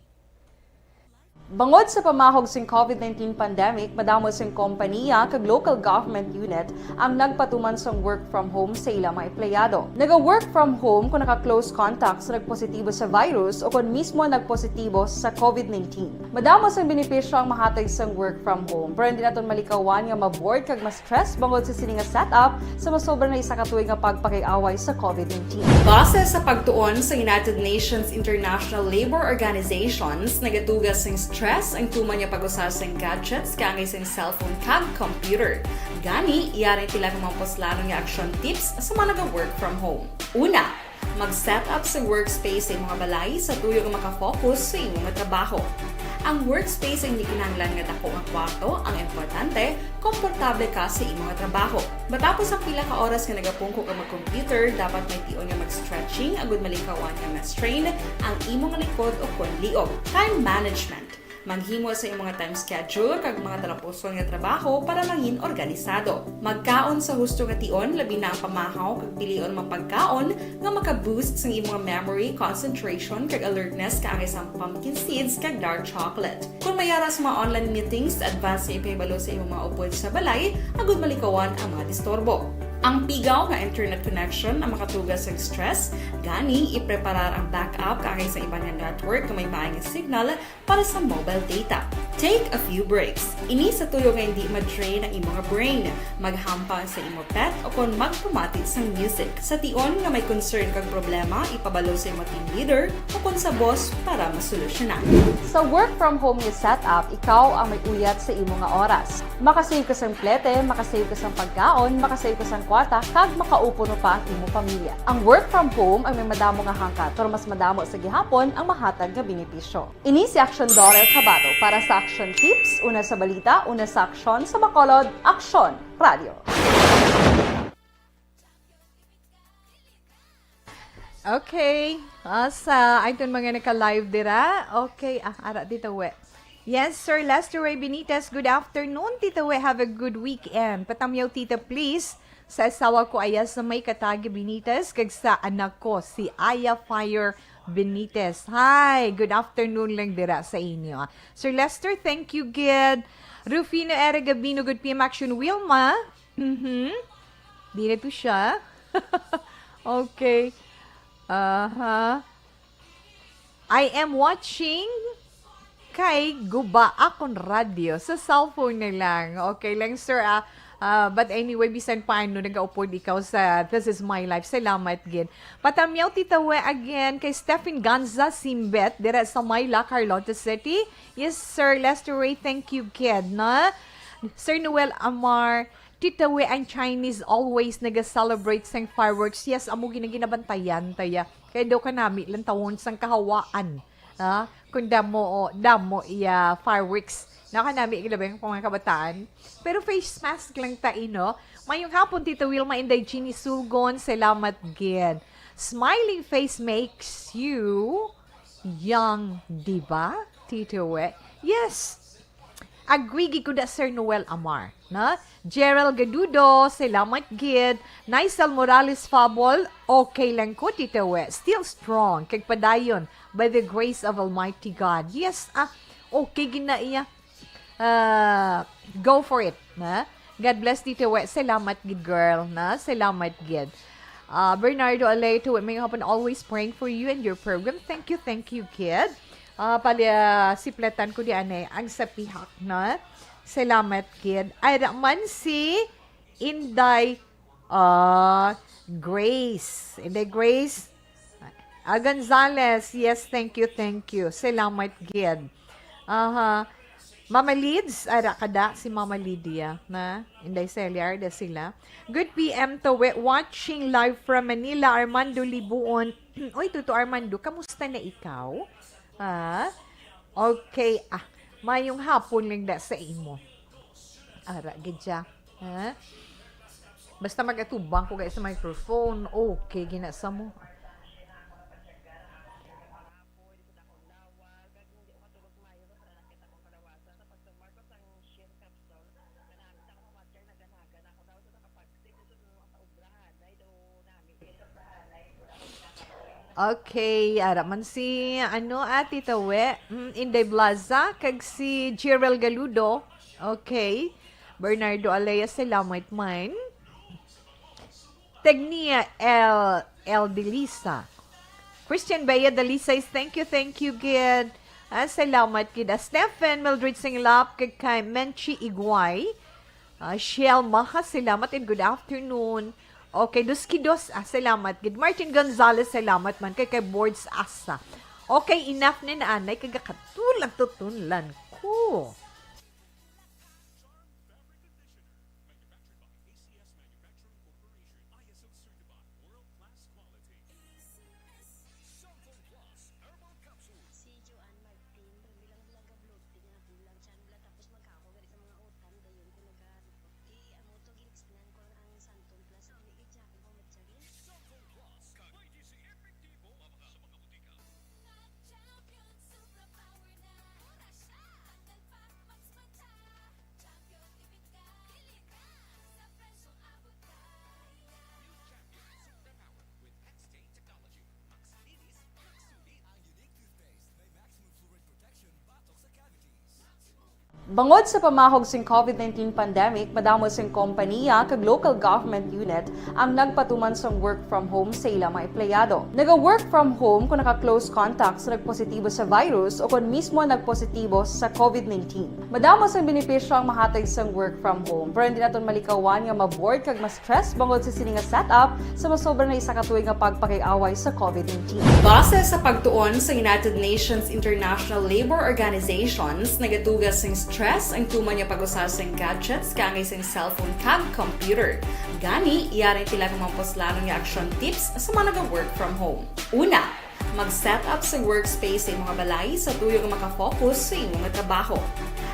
Speaker 3: Bangod sa pamahog sing COVID-19 pandemic, madamo sing kompanya kag local government unit ang nagpatuman sang work from home sa ilang mga empleyado. Naga-work from home kung naka-close contacts na nagpositibo sa virus o kung mismo nagpositibo sa COVID-19. Madamo sang benepisyo ang mahatag sang work from home, pero hindi naton malikawan nga ma-bored kag ma-stress bangod sa sini nga setup sa masobra na isa ka tuig nga pagpakiaway sa COVID-19. Base sa pagtuon sa United Nations International Labour Organizations, nagatugas sang stress ang tuman niya pag-usar sa gadgets kangay sa cellphone kag computer. Gani, iyari tila ng mga poslano nga action tips sa mga nag-work from home. Una, mag-set up sa workspace sa mga balay sa tuyo nga makafocus sa imong trabaho. Ang workspace ay hindi kinahanglan nga dako nga kwarto, ang importante, komportable ka sa imong trabaho. Matapos ang pila ka oras nga nagapungko ka mag-computer, dapat may tion nga mag-stretching agud malikawan nga ma-strain ang imong likod o konliog. Time management. Maghimo sa imong time schedule kag mga talapuson nga trabaho para maging organisado. Magkaon sa husto nga tion, labi na ang pamahaw kag pilion mang pagkaon nga maka-boost sa imong memory, concentration kag alertness kaangay sa pumpkin seeds kag dark chocolate. Kung mayara sa mga online meetings, advance sa ipahibalo sa imong mga upod sa balay, agud malikawan ang mga disturbo. Ang pigaw nga internet connection ang makatugas sa stress, gani ipreparar ang backup kaangay sa ibang network na may maayong signal para sa mobile data. Take a few breaks. Ini sa tuyo nga hindi ma-drain ang imong brain, maghampang sa imong pet o kung magpamati sa music. Sa tion nga may concern kag problema, ipabalo sa imong team leader o kung sa boss para masolusyonan. Sa work from home nga setup, ikaw ang may uyat sa imong nga oras. Makasave ka sa plete, makasave ka sa pagkaon, makasave ka sa kwarta, kag makaupo no pa ang imong pamilya. Ang work from home ay may madamo nga hangkat, pero mas madamo sa gihapon ang mahatag nga benepisyo. Ini si Action Dorel Cabato para sa Action Tips, una sa balita, una sa aksyon sa Bacolod, Aksyon Radio.
Speaker 2: Okay. Sa ayton mga naka-live dira. Okay. Ara dito we. Yes, Sir Lester Ray Benitez. Good afternoon, Tita we. Have a good weekend. Patamyaw, Tita, please. Sa asawa ko, Aya sa may Katagi Benitez. Kag sa anak ko, si Aya Fire Benitez. Hi. Good afternoon lang dira sa inyo. Sir Lester, thank you, Gid. Rufino Ere Gabino, good PM Action. Wilma. Di na to siya. Okay. I am watching kay Guba akong radio sa cellphone na lang. Okay lang, sir. But anyway, bisan paano nag-upod ikaw sa This Is My Life. Salamat, Gid. Patamyaw, Tita we, again kay Stephen Ganza Simbet dira sa Mayla, Carlota City. Yes, Sir Lester Ray, thank you, Gid. Na? Sir Noel Amar, Tita we, ang Chinese always nag-celebrate sang fireworks. Yes, amo ginabantayan taya. Kaya daw ka nami lang tawon sang kahawaan. Kung damo iya fireworks. Nakanami ilabang mga kabataan. Pero face mask lang tayo. Mayong hapon, Tita Wilma, Inday Ginny Sulgon. Salamat, Gid. Smiling face makes you young, diba, Tita we? Yes. Agree ko da Sir Noel Amar. Na? Gerald Gadudo, salamat, Gid. Naisal Morales Fabol, okay lang ko, Tita we. Still strong, kag padayon, by the grace of Almighty God. Yes, okay gina iya. Go for it. Na? God bless, Tita we. Salamat, Gid, girl. Na? Salamat, Gid. Bernardo Aleto, may hapon always praying for you and your program. Thank you, Kid. Sipletan ko di anay ang sapihak na. Salamat, Kid. Ay raman si Inday Grace. Inday Grace Gonzales. Yes, thank you. Salamat, Kid. Mama Lids, ara kada si Mama Lydia na Inday Celiar da sila. Good PM to we, watching live from Manila, Armando Libuon. Oy, Tuto Armando, kamusta na ikaw? Okay. Mayong hapon lang da sa imo. Ara, gidya. Basta mag-atubang ko kayo sa microphone. Okay, ginasa mo. Okay, ara man si Tita we, Inday Blaza, kag si Gerald Galudo. Okay. Bernardo Alea, salamat man. Tegnia L. Delisa. Christian Baya Delisa is thank you, Gid. Salamat, Gid. Stephen Mildred Singlap, kag kay Menchi Igway. Shell Maha, salamat and good afternoon. Okay, dos, salamat. Gid Martin Gonzalez, salamat man. Kay Boards Asa. Okay, enough na naanay. Kagakatulang tutunlan ko.
Speaker 3: Bangod sa pamahog sing COVID-19 pandemic, madamo sing kompanya kag local government unit ang nagpatuman sang work from home sa ilang mga empleyado. Naga-work from home kung naka-close contacts na nagpositibo sa virus o kung mismo nagpositibo sa COVID-19. Madamo sang benepisyo ang mahatag sang work from home, pero hindi naton malikawan nga ma-bored kag ma-stress bangod sa sini nga setup sa masobra na isa ka tuig nga pagpakiaway sa COVID-19. Base sa pagtuon sa United Nations International Labor Organizations, nagatugas sing stress ang tuman niya pag-usar sa gadgets kangay sa cellphone kag computer. Gani, iyarin tila ng mga poslanong yung action tips sa mga nag-work from home. Una, mag-set up sa workspace sa mga balay sa tuyong makafocus sa imong trabaho.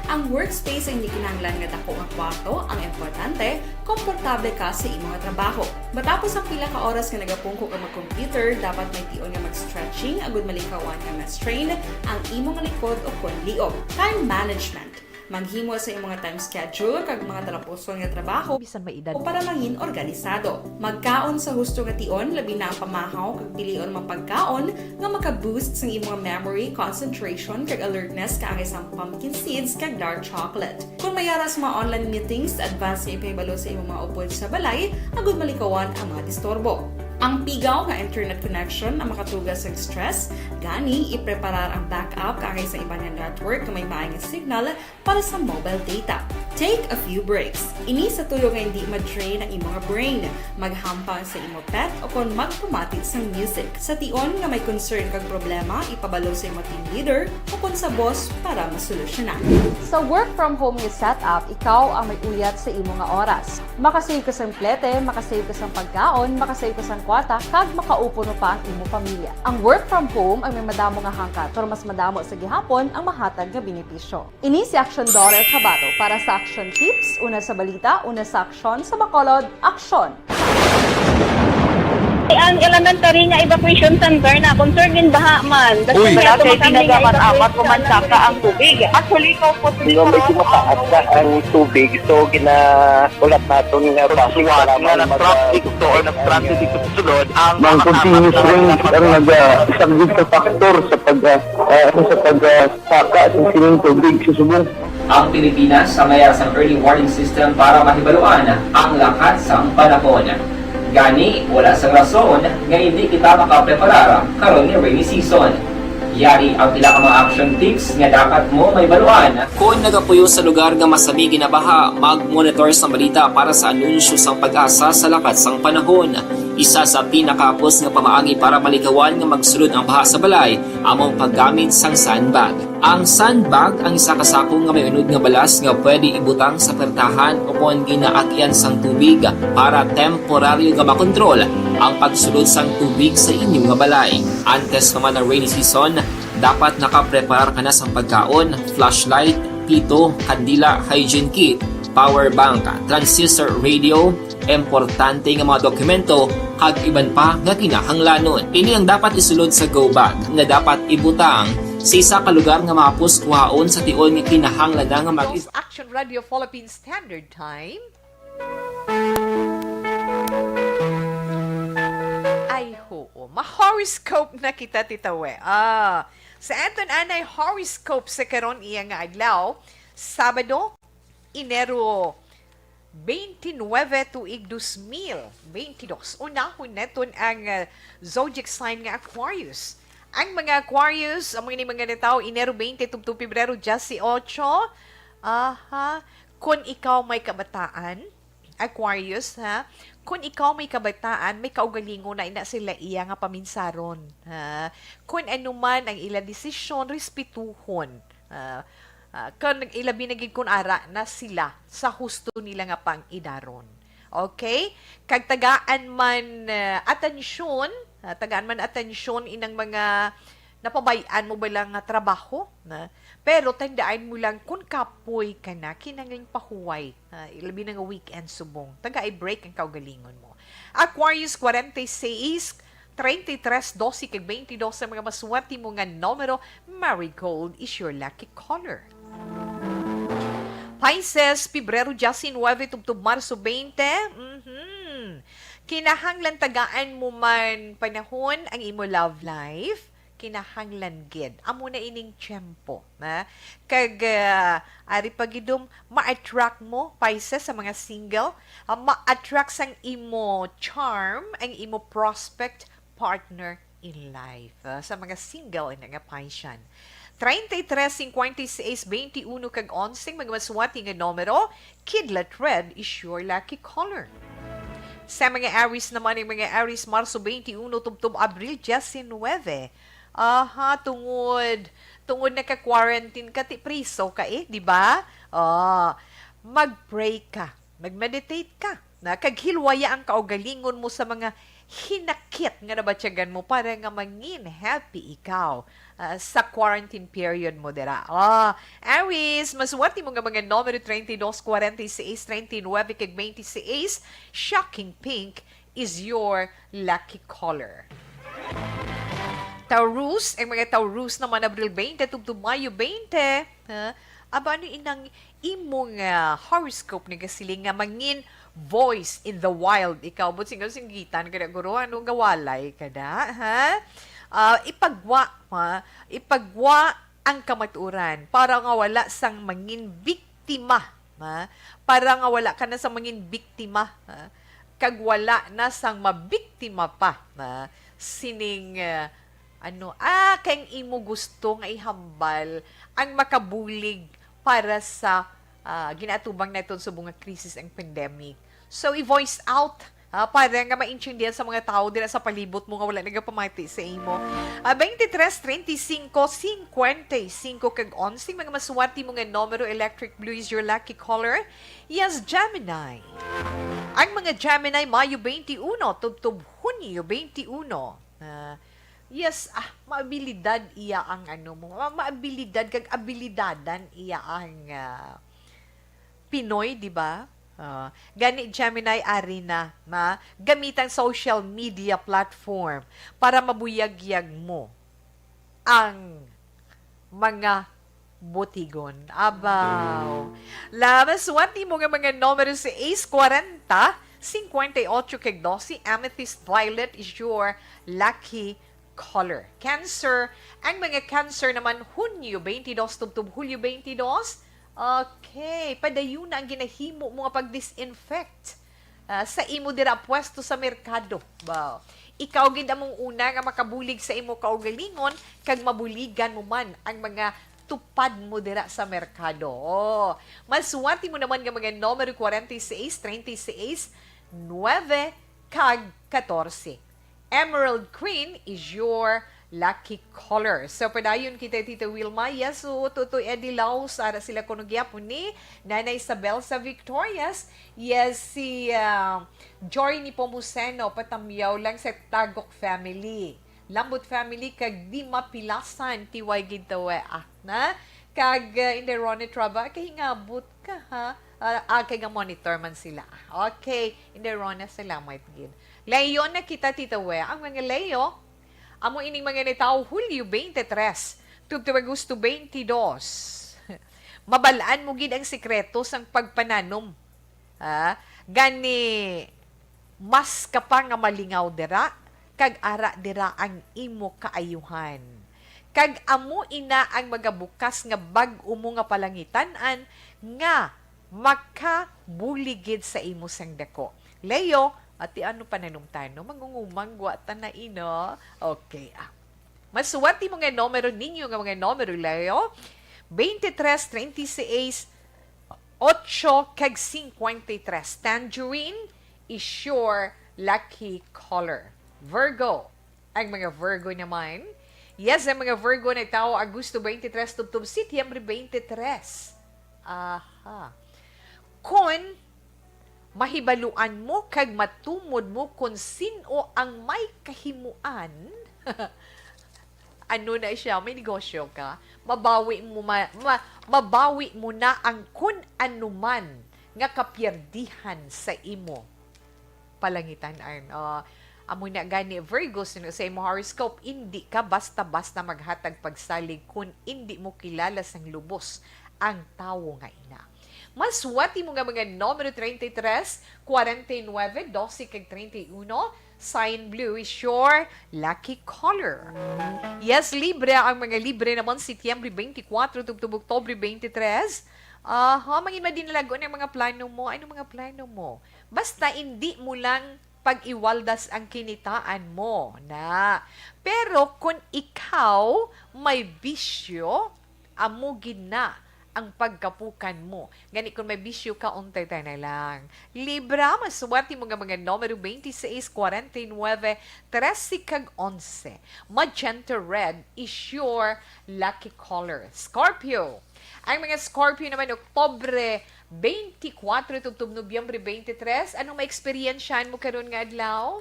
Speaker 3: Ang workspace ay hindi kinahanglan nga dako nga kwarto, ang importante, komportable ka sa imong nga trabaho. Matapos ang pila ka oras nga nagapungko ka mag-computer, dapat may tion nga mag-stretching agud malikawan nga ma-strain ang imong likod o kon liog. Time management. Maghimo sa imong mga time schedule kag mga talapuson nga trabaho
Speaker 2: Bisan may edad.
Speaker 3: o para mangin organisado. Magkaon sa husto nga tion, labi na ang pamahaw kag pilion mga pagkaon nga maka-boost sa imong memory, concentration kag alertness kaangay sang pumpkin seeds kag dark chocolate. Kung mayaras mga online meetings, advance nga ipahibalo sa imong mga upod sa balay, agud malikawan ang mga disturbo. Ang pigaw nga internet connection ang makatugas sa stress, gani ipreparar ang backup kaangay sa ibang network na may maayong signal para sa mobile data. Take a few breaks. Ini sa tuyo nga hindi ma-drain ang imong brain. Maghampang sa imong pet o kon magpumatit sa music. Sa tion nga may concern kag problema, ipabalo sa imong team leader o kon sa boss para masolusyonan. Sa work from home nga setup, ikaw ang may uyat sa imong nga oras. Makasave ka sa plete, makasave ka sa pagkaon, makasave ka sa kwata, kag makaupo no pa ang imong pamilya. Ang work from home ay may madamo nga hangkat, pero mas madamo sa gihapon ang mahatag nga benepisyo. Ini si Action Daughter Kabato para sa action tips, una sa balita, una sa aksyon, sa Bacolod, aksyon!
Speaker 4: Ang elementary nga evacuation center na concern din baha man.
Speaker 1: Uy!
Speaker 4: Wala kay tinagaman apat kumansaka ang tubig. Actually, ko po
Speaker 5: Di ba medyo mataas na ang tubig, so ginaulat natin nga
Speaker 6: Pagsuwat nga nag-traffic to or nag-transit dito sa sulod, ang
Speaker 5: ng continuous rain ang nag-subject sa factor sa pagsaka at sining tubig sa subong.
Speaker 7: Ang Pilipinas sa mayas ang early warning system para mahibaluan ang lakat sang panahon. Gani, wala sang rason nga hindi kita makapreparar karon ni rainy season. Yari ang pila ka mga action tips nga dapat mo may baluan. Kung nagapuyo sa lugar nga masabi ginabaha, mag-monitor sa balita para sa anunsyo sang pag-asa sa lakat sang panahon. Isa sa pinakapos nga pamaagi para malikawan nga magsulod ang baha sa balay, among paggamit sang sandbag. Ang sandbag ang isa kasakong nga may unod nga balas nga pwede ibutang sa pertahan upon ginaagyan sang tubig para temporaryo nga makontrol ang pagsulod sang tubig sa inyong nga balay. Antes naman ng rainy season, dapat nakapreparar ka na sang pagkaon, flashlight, pito, kandila, hygiene kit, power bank, transistor radio, importante nga mga dokumento, kag iban pa nga kinahanglanon. Ini ang dapat isulod sa go bag nga dapat ibutang sa isa ka lugar nga mapus kuhaon sa tion nga kinahanglan nga mag
Speaker 2: Action Radio Philippine Standard Time. Ay ho, ma-horoscope na kita titawe. Sa Anton Anay horoscope sa karon iya nga adlaw, Sabado, Enero 29 tuig 2022. Unahon neton ang zodiac sign nga Aquarius. Ang mga Aquarius, ang mga tao, Enero 20 tubto Pebrero 18. Kung ikaw may kabataan, Aquarius, ha? Kung ikaw may kabataan, may kaugalingo na ina sila iya nga paminsaron. Ha? Kung anuman ang ila desisyon, respetuhon. Kung ilabi naging kun ara na sila sa husto nila nga pang idaron. Okay? Kag tagaan man atensyon, inang mga napabayaan mo ba lang nga trabaho, na? Pero tandaan mo lang kung kapoy ka na, kinangling pahuway, ilabi na nga weekend subong. Taga-i-break ang kaugalingon mo. Aquarius 46, 33, 12, kag 22 sa mga maswerte mo nga numero, marigold is your lucky color. Pisces, Pebrero 19, tubtub Marso 20. Kinahanglan tagaan mo man panahon ang imo love life. Kinahanglan gid. Amo na ining tiyempo. Kag ari pagidum ma-attract mo, Pisces, sa mga single. Ma-attract sang imo charm, ang imo prospect partner in life. Sa mga single, nga Piscean. 33, 56, 21 kag 11 mga maswati nga numero, Kidlat Red is your lucky color. Sa mga Aries naman, yung mga Aries, Marso 21, tubtub Abril 19. Tungod naka-quarantine ka, priso ka di ba? Mag-pray ka, mag-meditate ka, kaghilwaya ang kaugalingon mo sa mga hinakit nga nabatyagan mo para nga mangin happy ikaw sa quarantine period mo dira. Aries, masuwati mo nga mga numero 32, 46, 39, kag 26, shocking pink is your lucky color. Taurus, ang mga Taurus naman Abril 20, tugtog Mayo 20, aba ano inang imong horoscope ni kasiling nga mangin voice in the wild. Ikaw, but singgitan kada guro, ano gawalay kada, ha? Ipagwa ang kamaturan para nga wala sang mangin biktima, ha? Para nga wala ka na sang mangin biktima, ha? Kag wala na sang mabiktima pa, ha? Sining kayang imo gusto nga ihambal ang makabulig para sa ginatubang na ito sa bunga krisis ang pandemic. So, i-voice out para nga maintindihan sa mga tao din sa palibot mo nga wala nagapamati sa imo. 23, 35, 55, kag 11, mga masuwati mo nga numero, electric blue is your lucky color. Yes, Gemini. Ang mga Gemini, Mayo 21, tubtub Hunyo 21. Yes, maabilidad iya ang maabilidad kag abilidadan iya ang Pinoy, di ba? Gani Gemini Arena, gamitang social media platform para mabuyag-yag mo ang mga botigon. Abaw. Maswati mo nga mga numero si Ace 40, 58 kag 12, amethyst violet is your lucky color. Cancer, ang mga Cancer naman Hunyo 22 tubtub Hulyo 22. Okay, padayon na ang ginahimo mo nga pag-disinfect sa imo dira pwesto sa merkado. Wow. Ikaw gid among una nga makabulig sa imo kaugalingon kag mabuligan mo man ang mga tupad mo dira sa merkado. Masuwati mo naman nga mga numero 46, 36, 9 kag 14. Emerald green is your lucky color. So, padayon kita Tita Wilma. Yes, so, Tutoy Eddie Laos, ara sila kunugyapon ni Nanay Isabel sa Victorias. Yes, si Joy ni Pomuceno, patamyaw lang sa Tagok family. Lambot family, kag di mapilasan, tiway gintawe na. Kag Inderone Traba, kay ngabot ka ha. Kay nga monitor man sila. Okay, Inderone, salamat gid. Leo na kita Tita We. Ang mga Leo, amo ining mga nitaw Hulyo 23, tubto Agosto 22. Mabalaan mo gid ang sikreto sang pagpananom. Gani mas kapang nga malingaw dira, kag ara dira ang imo kaayuhan. Kag amo ina ang magabukas nga bag-o mo nga palangitan-an nga makabuligid sa imo sang dako. Leo, ati ano pa nanumtano? Mangungumangwa na ino. Okay. Masuwati mo nga numero ninyo nga mga numero, Leo. 23, 36, 8, kag 53. Tangerine is your lucky color. Virgo. Ang mga Virgo naman. Yes, ang mga Virgo na tao, Agosto 23, tubtub Setyembre 23. Aha. Kung mahibaluan mo kag matumod mo kung sino ang may kahimuan, ano na siya, may negosyo ka, mabawi mo na ang kun anuman nga kapyerdihan sa imo palangitan an. Amo na gani Virgo sa imo horoscope, hindi ka basta-basta maghatag pagsalig kung hindi mo kilala sang lubos ang tawo nga ina. Maswati mo nga mga numero 33, 49, 12, kag 31. Sign blue is your lucky color. Yes, Libre. Ang mga Libre naman, Setyembre 24, tubtub Oktobre 23. Mangin madinalago ng mga plano mo. Ano mga plano mo? Basta hindi mo lang pag-iwaldas ang kinitaan mo. Pero kung ikaw may bisyo, amugin na ang pagkapukan mo. Gani kung may bisyo ka, untay na lang. Libra, maswati mo nga mga numero 26, 49, 13, kag 11. Magenta red is your lucky color. Scorpio. Ang mga Scorpio naman, Oktobre 24, tubtub Nobyembre 23. Anong ma-experiensyahan mo karon nga adlaw?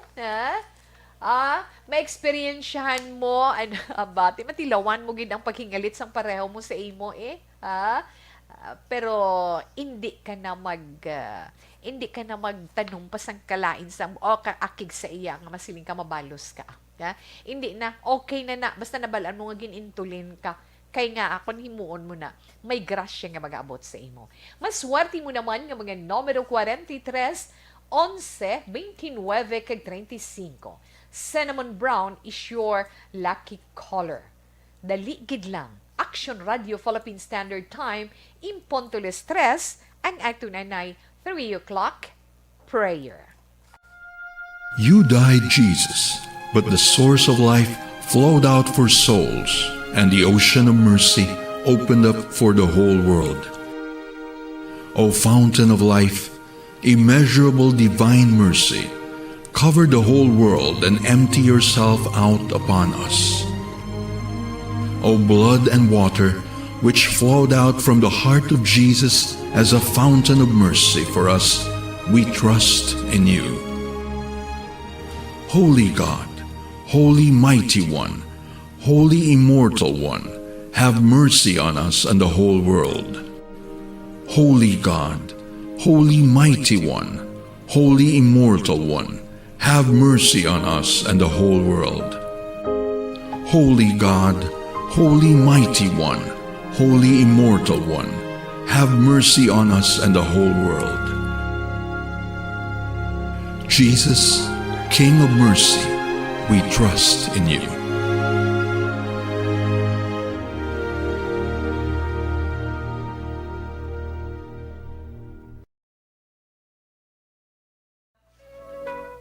Speaker 2: ma-experiensyahan mo, abati, matilawan mo gid ang paghingalit sang pareho mo sa imo pero hindi ka na magtanong pa sang kalain sa o kaakig sa iya nga masiling ka mabalos ka. Hindi na, okay na basta nabalaan mo nga ginintulin ka. Kay nga ako himuon mo na, may grasya nga mag-aabot sa imo. Maswerte mo naman nga mga numero 43, 11, 29, kag 35. Cinnamon brown is your lucky color. Dali gid lang. Action Radio Philippine Standard Time, impontules 3, ang ato nanay, 3 o'clock, prayer.
Speaker 10: You died, Jesus, but the source of life flowed out for souls, and the ocean of mercy opened up for the whole world. O fountain of life, immeasurable divine mercy, cover the whole world and empty yourself out upon us. O blood and water, which flowed out from the heart of Jesus as a fountain of mercy for us, we trust in you. Holy God, Holy Mighty One, Holy Immortal One, have mercy on us and the whole world. Holy God, Holy Mighty One, Holy Immortal One, have mercy on us and the whole world. Holy God, Holy Mighty One, Holy Immortal One, have mercy on us and the whole world. Jesus, King of mercy, we trust in you.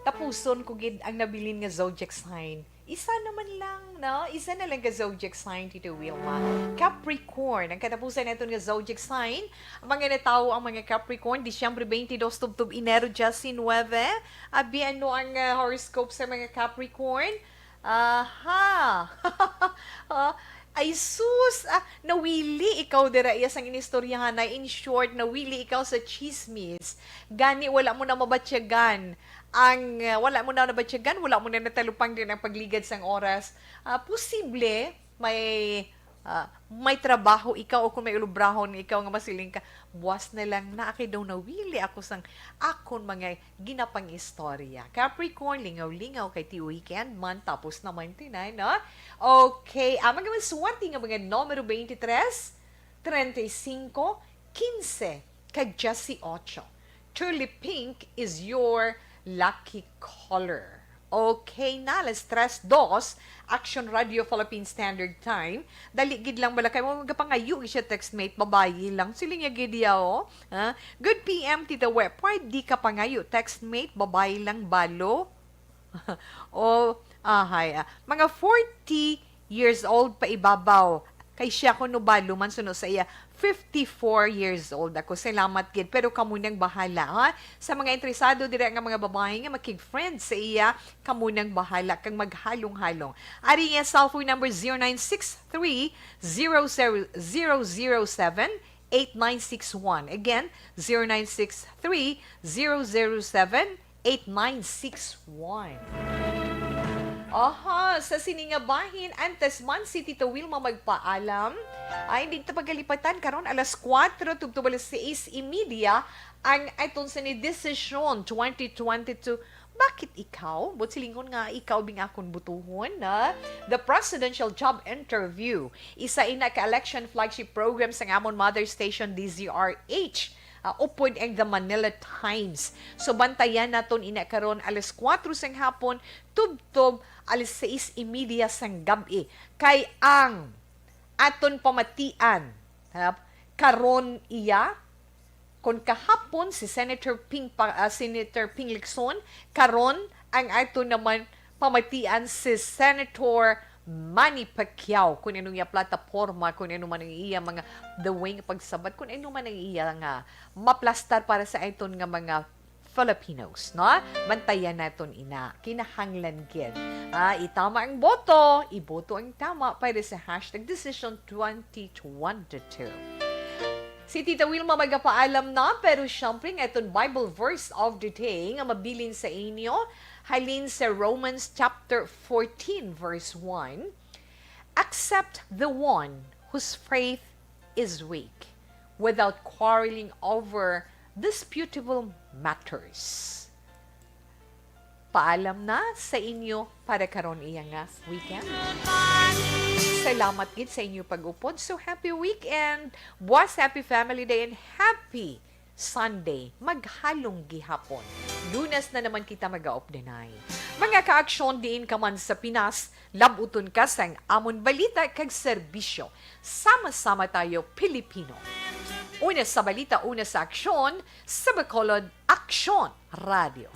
Speaker 2: Tapuson ko gid ang nabilin nga zodiac sign. Isa naman lang, no? Isa na lang ka zodiac sign, Tito Wilma. Capricorn. Ang katapusan natin nga zodiac sign. Ang mga natao ang mga Capricorn, Disyembre 22, tubtub Enero 19. Abi, ano ang horoscope sa mga Capricorn? Ay sus, nawili ikaw dira iya sang inistoryahan na in short, nawili ikaw sa chismis. Gani, wala mo na mabatyagan. Wala mo na nabatyagan, wala mo na natalupang din ang pagligad sang oras. Posible, may trabaho ikaw o kung may ulubrahon ikaw nga masiling ka, buwas na lang na daw nawili ako sang akon mga ginapang istorya. Capricorn, lingaw-lingaw kay ti weekend man, tapos na 99, no? Okay, mga maswerte nga mga numero 23, 35, 15, kag 18. Tulip pink is your lucky color. Okay na, alas 3:02, Action Radio Philippine Standard Time. Dali gid lang bala kay mo magapangayo siya textmate babayi lang siling gid yaw. Good PM Tita Web. Why di ka pangayo textmate babayi lang balo? Mga 40 years old pa ibabaw. Kay siya ko no balo man suno sa iya 54 years old ako. Salamat gid pero kamo nang bahala ha. Sa mga interesado dira nga mga babae nga makig-friend sa iya, kamo nang bahala kang maghalong-halong. Ari nga cellphone number 0963-007-8961. Again, 0963-007-8961. Sa siningabahin, antes man si Tito Wilma magpaalam, ay hindi ito pagalipatan karon alas 4, tugtog alas 6:30, ang aton sa ni Decision 2022. Bakit ikaw? But silingon nga ikaw bing akong butuhon na the Presidential Job Interview. Isa ina ka-election flagship program sa amon mother station DZRH. Upod ang The Manila Times. So, bantayan naton ina karon alas 4 sang hapon, tubtob alas 6:30 sang gabi. Kay ang aton pamatian, karon iya, kung kahapon si Senator Ping Lacson, karon ang aton naman pamatian si Senator Manny Pacquiao, kung ano nga plataforma, kung ano man ang iya mga the way nga pagsabat, kung ano man ang iya nga maplastar para sa iton nga mga Filipinos, no? Bantayan naton ina, kinahanglan gid. Itama ang boto, iboto ang tama para sa hashtag Decision 2022. Si Tita Wilma magapaalam na, pero syempre nga itong Bible verse of the day nga mabilin sa inyo, Halin sa Romans chapter 14 verse 1, accept the one whose faith is weak without quarreling over disputable matters. Paalam na sa inyo para karon iya nga weekend. Salamat gid sa inyo pag-upod. So happy weekend. Buwas happy family day and happy Sunday, maghalong gihapon. Lunes na naman kita mag-a-updenay. Mga ka-aksyon diin ka man sa Pinas, labuton ka sang amon balita kag serbisyo. Sama-sama tayo, Pilipino. Una sa balita, una sa aksyon, sa Bacolod Aksyon Radio.